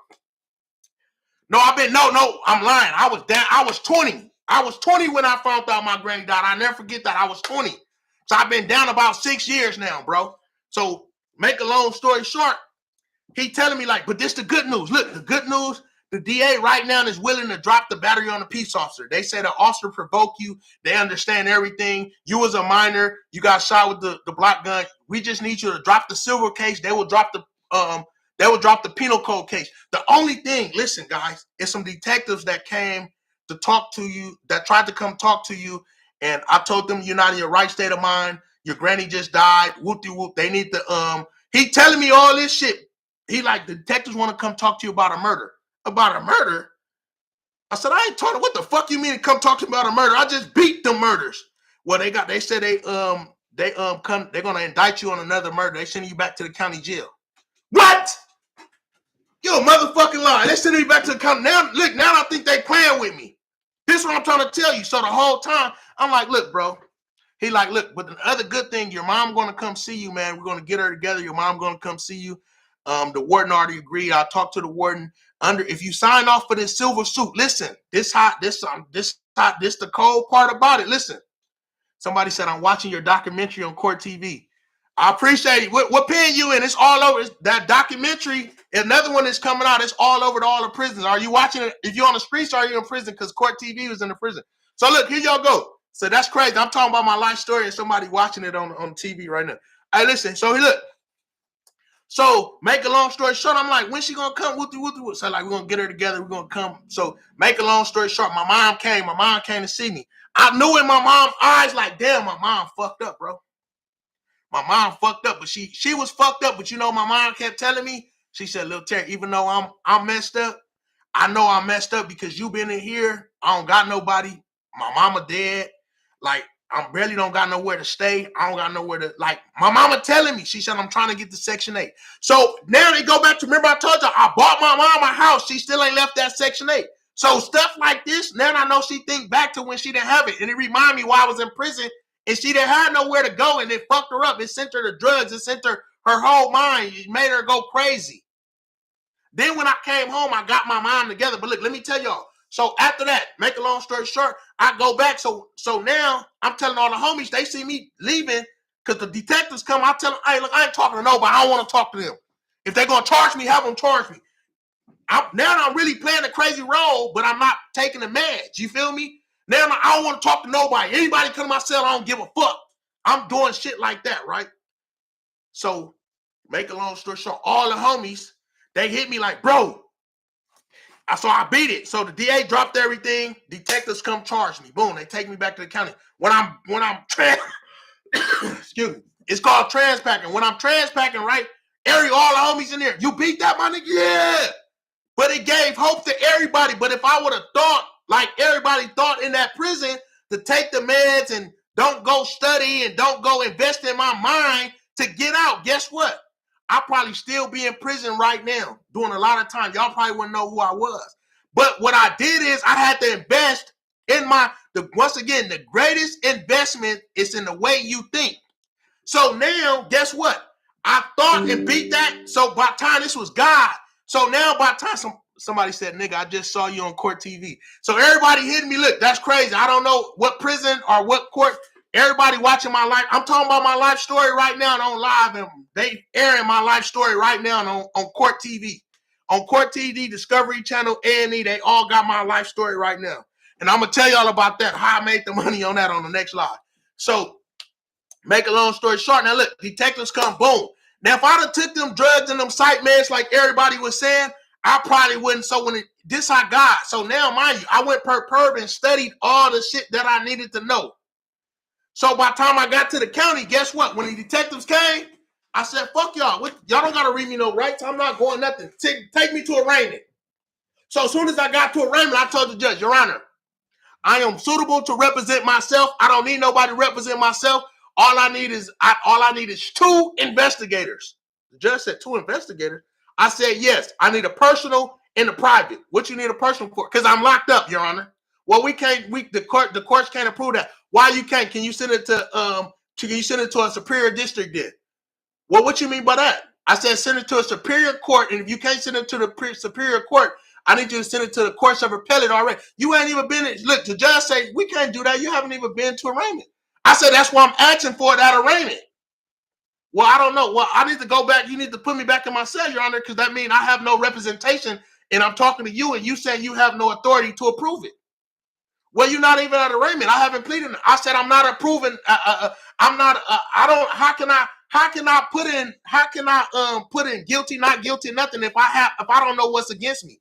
No, I'm lying. I was 20. I was 20 when I found out my granny died. I never forget that. I was 20. So I've been down about 6 years now, bro. So make a long story short, he telling me like, but this the good news. Look, the good news, the DA right now is willing to drop the battery on a peace officer. They say the officer provoked you. They understand everything. You was a minor. You got shot with the black gun. We just need you to drop the silver case. They will drop the penal code case. The only thing, listen, guys, is some detectives that came to talk to you, that tried to come talk to you, and I told them you're not in your right state of mind. Your granny just died. Whoop-de-whoop. They need to, he telling me all this shit. He like, the detectives want to come talk to you about a murder. About a murder? I said, I ain't talking. What the fuck you mean to come talk to me about a murder? I just beat the murders. Well, they said they're gonna indict you on another murder. They sending you back to the county jail. What? Yo, motherfucking lie. They sending me back to the county. Now I think they playing with me. This is what I'm trying to tell you. So the whole time, I'm like, look, bro. He like, look, but the other good thing, your mom going to come see you, man. We're going to get her together. Your mom going to come see you. The warden already agreed. I talked to the warden. If you sign off for this silver suit, listen, this the cold part about it. Listen, somebody said, I'm watching your documentary on Court TV. I appreciate it. What pen you in? It's all over. It's that documentary. Another one is coming out. It's all over to all the prisons. Are you watching it? If you're on the streets, or are you in prison? Because Court TV was in the prison. So look, here y'all go. So that's crazy. I'm talking about my life story and somebody watching it on TV right now. Hey, listen. So look. So make a long story short, I'm like, when's she gonna come? So like, we're gonna get her together. We're gonna come. So make a long story short, my mom came. My mom came to see me. I knew in my mom's eyes, like, damn, my mom fucked up, bro. My mom fucked up, but she was fucked up. But you know, my mom kept telling me, she said, Lil Terry, even though I'm messed up, I know I'm messed up because you been in here. I don't got nobody. My mama dead. Like, I barely don't got nowhere to stay. I don't got nowhere to, like, my mama telling me, she said, I'm trying to get to Section 8. So now they go back to, remember I told you, I bought my mom a house. She still ain't left that Section 8. So stuff like this, now I know she think back to when she didn't have it. And it remind me why I was in prison and she didn't have nowhere to go and it fucked her up. It sent her to drugs. It sent her whole mind. It made her go crazy. Then when I came home, I got my mind together. But look, let me tell y'all. So after that, make a long story short, I go back. So now I'm telling all the homies, they see me leaving because the detectives come. I tell them, hey, look, I ain't talking to nobody. I don't want to talk to them. If they're going to charge me, have them charge me. Now I'm really playing a crazy role, but I'm not taking the meds. You feel me? Now I don't want to talk to nobody. Anybody come to my cell, I don't give a fuck. I'm doing shit like that, right? So make a long story short, all the homies, they hit me like, bro. So I beat it. So the DA dropped everything. Detectives come charge me. Boom, they take me back to the county. When I'm excuse me, it's called transpacking. When I'm transpacking, right? All the homies in there. You beat that, my nigga? Yeah. But it gave hope to everybody. But if I would have thought like everybody thought in that prison to take the meds and don't go study and don't go invest in my mind to get out, guess what? I'll probably still be in prison right now doing a lot of time. Y'all probably wouldn't know who I was. But what I did is I had to invest in once again, the greatest investment is in the way you think. So now, guess what? I thought and beat that. So by the time this was God. So now by the time somebody said, nigga, I just saw you on court TV. So everybody hitting me, look, that's crazy. I don't know what prison or what court. Everybody watching my life. I'm talking about my life story right now and on live. And they airing my life story right now on court TV. On court TV, Discovery Channel, A&E, they all got my life story right now. And I'm going to tell y'all about that, how I made the money on that on the next live. So make a long story short. Now look, detectives come, boom. Now if I'd have took them drugs and them sight meds like everybody was saying, I probably wouldn't. So this I got. So now mind you, I went per perb and studied all the shit that I needed to know. So by the time I got to the county, guess what? When the detectives came, I said, fuck y'all. Y'all don't got to read me no rights. I'm not going nothing. Take me to arraignment. So as soon as I got to arraignment, I told the judge, Your Honor, I am suitable to represent myself. I don't need nobody to represent myself. All I need is 2 investigators. The judge said 2 investigators. I said, yes, I need a personal and a private. What you need a personal for? Because I'm locked up, Your Honor. Well, the courts can't approve that. Why you can't? Can you send it to a superior district then? Well, what you mean by that? I said send it to a superior court, and if you can't send it to the superior court, I need you to send it to the courts of appellate already. You ain't even been. Look, the judge say we can't do that. You haven't even been to arraignment. I said that's why I'm asking for that arraignment. Well, I don't know. Well, I need to go back. You need to put me back in my cell, Your Honor, because that means I have no representation, and I'm talking to you, and you saying you have no authority to approve it. Well, you're not even at arraignment. I haven't pleaded. I said I'm not approving. I'm not. I don't. How can I put in guilty, not guilty, nothing if I don't know what's against me?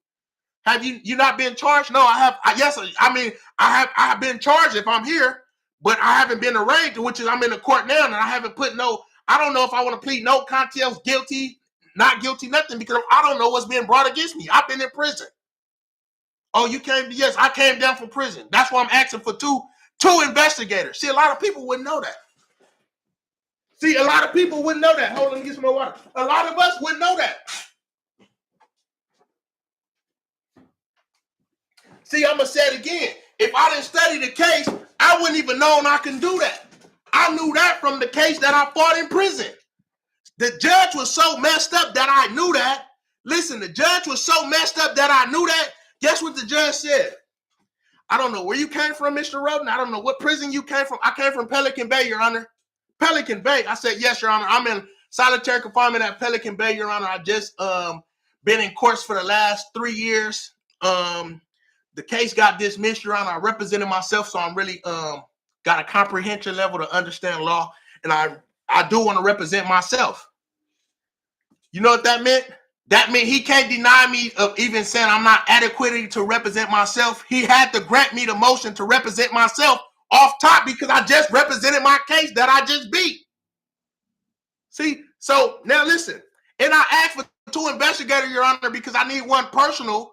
Have you not been charged? No, I have. Yes, I mean I have been charged if I'm here, but I haven't been arraigned, which is I'm in the court now, and I haven't put no. I don't know if I want to plead no contest, guilty, not guilty, nothing, because I don't know what's being brought against me. I've been in prison. Oh, you came? Yes, I came down from prison. That's why I'm asking for two investigators. See, a lot of people wouldn't know that. A lot of people wouldn't know that. Hold on, let me get some more water. A lot of us wouldn't know that. See, I'm going to say it again. If I didn't study the case, I wouldn't even know I can do that. I knew that from the case that I fought in prison. The judge was so messed up that I knew that. Listen, the judge was so messed up that I knew that. Guess what the judge said? I don't know where you came from, Mr. Roden. I don't know what prison you came from. I came from Pelican Bay, Your Honor. Pelican Bay. I said, yes, Your Honor. I'm in solitary confinement at Pelican Bay, Your Honor. I just been in courts for the last 3 years. The case got dismissed, Your Honor. I represented myself, so I'm really got a comprehension level to understand law, and I do want to represent myself. You know what that meant? That meant he can't deny me of even saying I'm not adequate to represent myself. He had to grant me the motion to represent myself off top because I just represented my case that I just beat. See, so now listen, and I asked for 2 investigators, Your Honor, because I need one personal,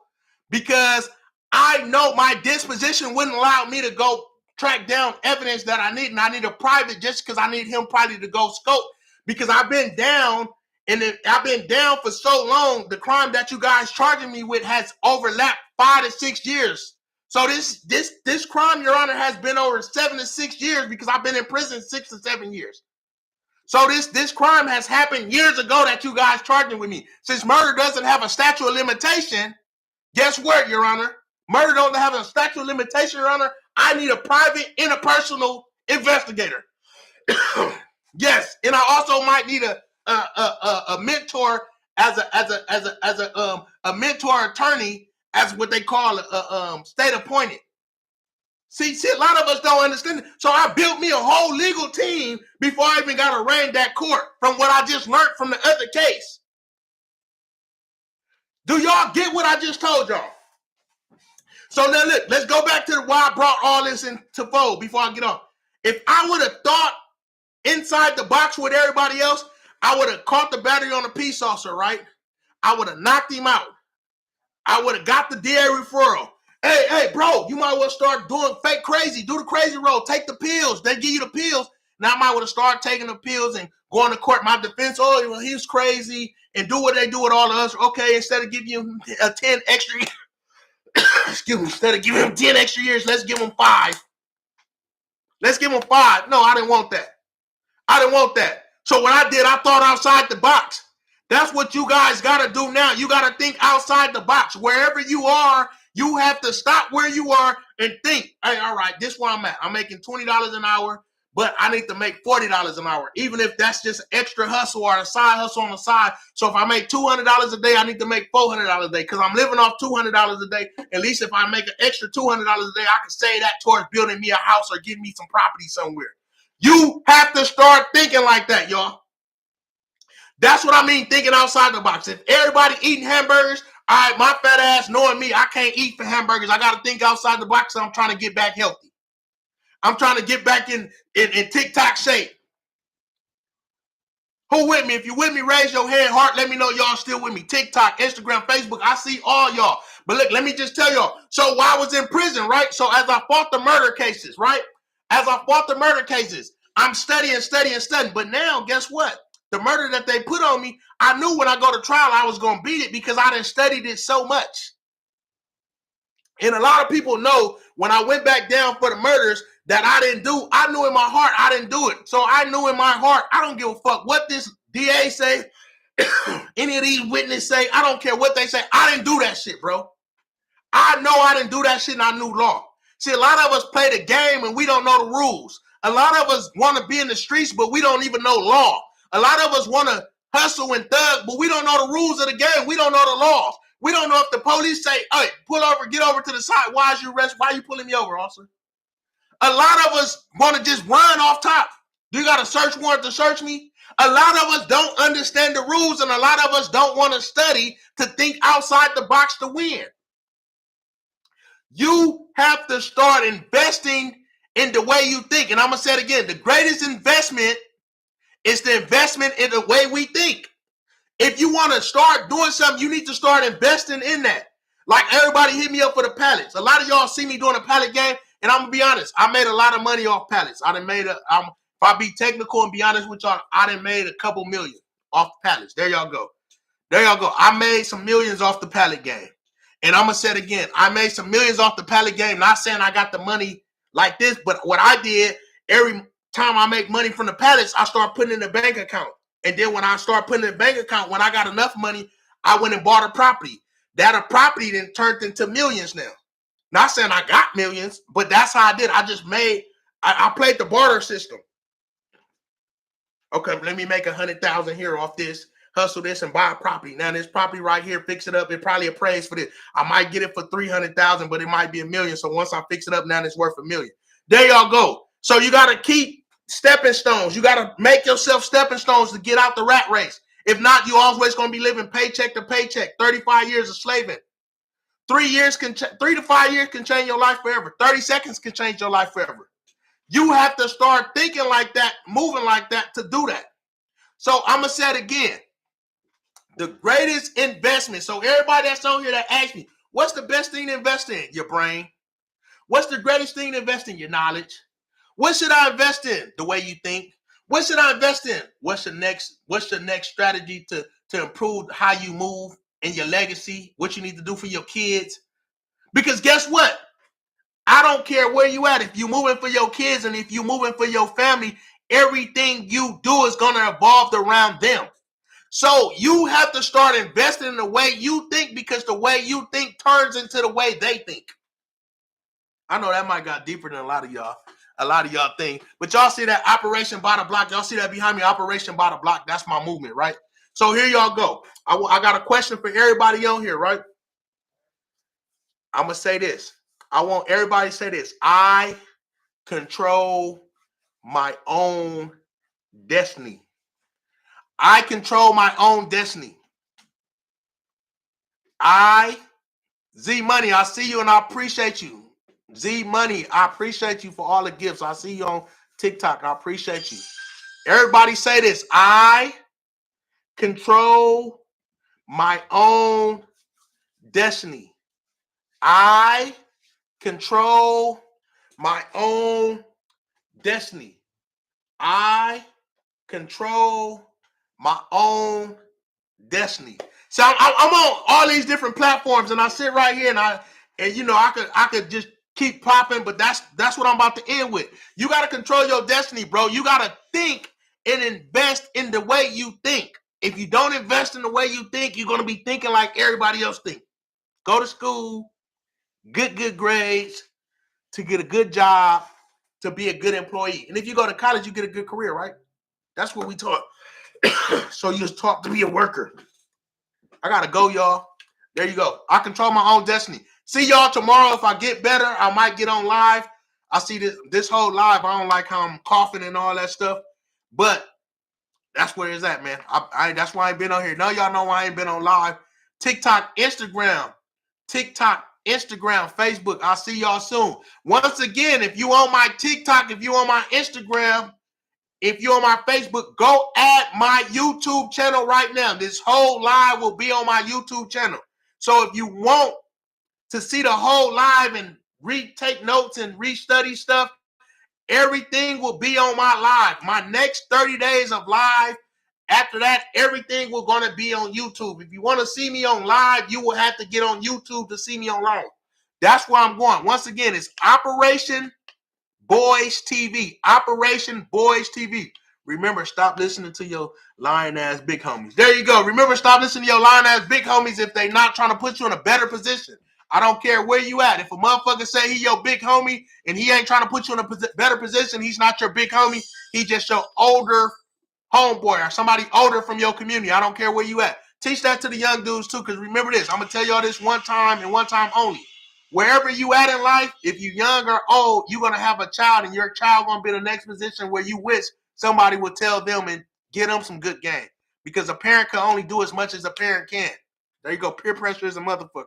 because I know my disposition wouldn't allow me to go track down evidence that I need, and I need a private just because I need him probably to go scope, because I've been down, and I've been down for so long. The crime that you guys charging me with has overlapped 5 to 6 years. So this crime, Your Honor, has been over 7 to 6 years because I've been in prison 6 to 7 years. So this crime has happened years ago that you guys charging with me. Since murder doesn't have a statute of limitation, guess what, Your Honor? Murder don't have a statute of limitation, Your Honor. I need a private, interpersonal investigator. Yes, and I also might need a mentor as a mentor attorney, as what they call a state appointed. See, a lot of us don't understand it. So I built me a whole legal team before I even got arraigned at court from what I just learned from the other case. Do y'all get what I just told y'all? So now look, let's go back to why I brought all this into fold before I get on. If I would have thought inside the box with everybody else, I would have caught the battery on a peace officer, right? I would have knocked him out. I would have got the DA referral. Hey, bro, you might well start doing fake crazy. Do the crazy roll. Take the pills. They give you the pills. Now I might want to start taking the pills and going to court. My defense, oh, well, he's crazy, and do what they do with all of us. Okay, instead of giving you 10 extra excuse me, instead of giving him 10 extra years, let's give him 5. Let's give him 5. No, I didn't want that. I didn't want that. So what I did, I thought outside the box. That's what you guys got to do now. You got to think outside the box. Wherever you are, you have to stop where you are and think, hey, all right, this is where I'm at. I'm making $20 an hour, but I need to make $40 an hour, even if that's just extra hustle or a side hustle on the side. So if I make $200 a day, I need to make $400 a day because I'm living off $200 a day. At least if I make an extra $200 a day, I can save that towards building me a house or getting me some property somewhere. You have to start thinking like that, y'all. That's what I mean, thinking outside the box. If everybody eating hamburgers, all right, my fat ass knowing me, I can't eat for hamburgers. I got to think outside the box. So I'm trying to get back healthy. I'm trying to get back in TikTok shape. Who with me? If you with me, raise your hand, heart. Let me know y'all still with me. TikTok, Instagram, Facebook. I see all y'all. But look, let me just tell y'all. So while I was in prison, right? So as I fought the murder cases, right? As I fought the murder cases, I'm studying. But now, guess what? The murder that they put on me, I knew when I go to trial, I was going to beat it because I done studied it so much. And a lot of people know when I went back down for the murders that I didn't do, I knew in my heart I didn't do it. So I knew in my heart, I don't give a fuck what this DA say, any of these witnesses say, I don't care what they say. I didn't do that shit, bro. I know I didn't do that shit and I knew law. See, a lot of us play the game and we don't know the rules. A lot of us want to be in the streets, but we don't even know law. A lot of us want to hustle and thug, but we don't know the rules of the game. We don't know the laws. We don't know if the police say, hey, pull over, get over to the side. Why is you arrested? Why are you pulling me over, officer? A lot of us want to just run off top. You got a search warrant to search me? A lot of us don't understand the rules, and a lot of us don't want to study to think outside the box to win. You have to start investing in the way you think. And I'm going to say it again. The greatest investment is the investment in the way we think. If you want to start doing something, you need to start investing in that. Like everybody hit me up for the pallets. A lot of y'all see me doing a pallet game, and I'm going to be honest. I made a lot of money off pallets. If I be technical and be honest with y'all, I done made a couple million off pallets. There y'all go. There y'all go. I made some millions off the pallet game. And I'm going to say it again. I made some millions off the pallet game. Not saying I got the money like this, but what I did, every time I make money from the pallets, I start putting in the bank account. And then when I start putting in the bank account, when I got enough money, I went and bought a property. That property then turned into millions now. Not saying I got millions, but that's how I did. I played the barter system. Okay, let me make 100,000 here off this, hustle this and buy a property. Now this property right here, fix it up. It probably appraised for this. I might get it for 300,000, but it might be $1 million. So once I fix it up, now it's worth $1 million. There y'all go. So you got to keep stepping stones. You got to make yourself stepping stones to get out the rat race. If not, you always going to be living paycheck to paycheck. 35 years of slaving. 3 to 5 years can change your life forever. 30 seconds can change your life forever. You have to start thinking like that, moving like that to do that. So I'm going to say it again. The greatest investment. So everybody that's on here that asks me, what's the best thing to invest in? Your brain. What's the greatest thing to invest in? Your knowledge. What should I invest in? The way you think. What should I invest in? What's your next strategy to improve how you move and your legacy? What you need to do for your kids? Because guess what? I don't care where you at. If you moving for your kids and if you moving for your family, everything you do is going to evolve around them. So you have to start investing in the way you think, because the way you think turns into the way they think. I know that might got deeper than a lot of y'all think, but y'all see that Operation by the Block? Y'all see that behind me, Operation by the Block? That's my movement, right? So here y'all go. I got a question for everybody on here, right? I'm going to say this. I want everybody to say this. I control my own destiny. I control my own destiny. Z Money, I see you and I appreciate you. Z Money, I appreciate you for all the gifts. I see you on TikTok. I appreciate you. Everybody say this. I control my own destiny. I control my own destiny. I control my own destiny. So I'm on all these different platforms, and I sit right here, and I could just keep popping, but that's what I'm about to end with. You got to control your destiny, bro. You got to think and invest in the way you think. If you don't invest in the way you think, you're going to be thinking like everybody else thinks. Go to school, get good grades, to get a good job, to be a good employee. And if you go to college, you get a good career, right? That's what we taught. So you just taught to be a worker. I got to go, y'all. There you go. I control my own destiny. See y'all tomorrow. If I get better, I might get on live. I see this whole live. I don't like how I'm coughing and all that stuff. But that's where it's at, man. That's why I ain't been on here. Now y'all know why I ain't been on live. TikTok, Instagram, Facebook. I'll see y'all soon. Once again, if you on my TikTok, if you on my Instagram, if you're on my Facebook, go add my YouTube channel right now. This whole live will be on my YouTube channel. So if you want to see the whole live and retake notes and restudy stuff, everything will be on my live. My next 30 days of live, after that, everything will going to be on YouTube. If you want to see me on live, you will have to get on YouTube to see me on live. That's where I'm going. Once again, it's Operation Boys TV. Operation Boys TV. Remember, stop listening to your lying ass big homies. There you go. Remember, stop listening to your lying ass big homies if they not trying to put you in a better position. I don't care where you at. If a motherfucker say he your big homie and he ain't trying to put you in a better position, he's not your big homie. He just your older homeboy or somebody older from your community. I don't care where you at. Teach that to the young dudes too, because remember this. I'm going to tell y'all this one time and one time only. Wherever you at in life, if you young or old, you're going to have a child, and your child going to be in the next position where you wish somebody would tell them and get them some good game. Because a parent can only do as much as a parent can. There you go. Peer pressure is a motherfucker.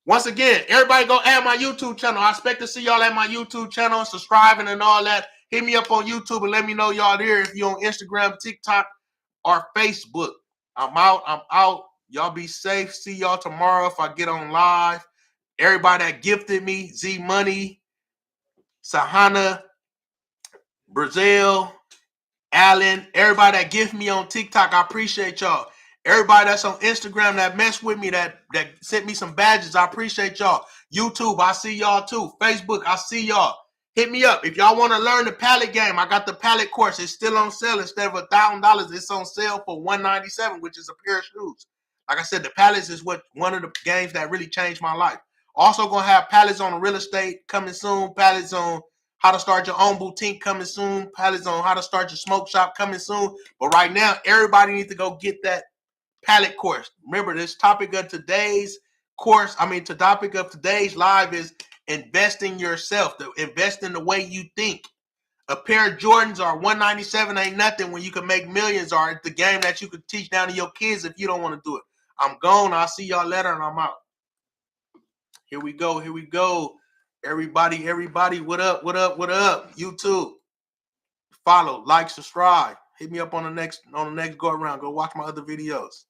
Once again, everybody go add my YouTube channel. I expect to see y'all at my YouTube channel, subscribing and all that. Hit me up on YouTube and let me know y'all there if you're on Instagram, TikTok, or Facebook. I'm out. Y'all be safe. See y'all tomorrow if I get on live. Everybody that gifted me, Z Money, Sahana, Brazil, Allen, everybody that gifted me on TikTok, I appreciate y'all. Everybody that's on Instagram that messed with me, that sent me some badges, I appreciate y'all. YouTube, I see y'all too. Facebook, I see y'all. Hit me up. If y'all want to learn the pallet game, I got the pallet course. It's still on sale. Instead of $1,000, it's on sale for $197, which is a pair of shoes. Like I said, the pallets is one of the games that really changed my life. Also going to have pallets on real estate coming soon. Pallets on how to start your own boutique coming soon. Pallets on how to start your smoke shop coming soon. But right now, everybody needs to go get that pallet course. Remember, this topic of today's topic of today's live is invest in yourself. Invest in the way you think. A pair of Jordans or $197 ain't nothing when you can make millions, or it's the game that you could teach down to your kids if you don't want to do it. I'm gone. I'll see y'all later, and I'm out. Here we go. Everybody, what up? YouTube. Follow, like, subscribe. Hit me up on the next go around. Go watch my other videos.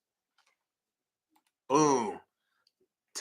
Boom.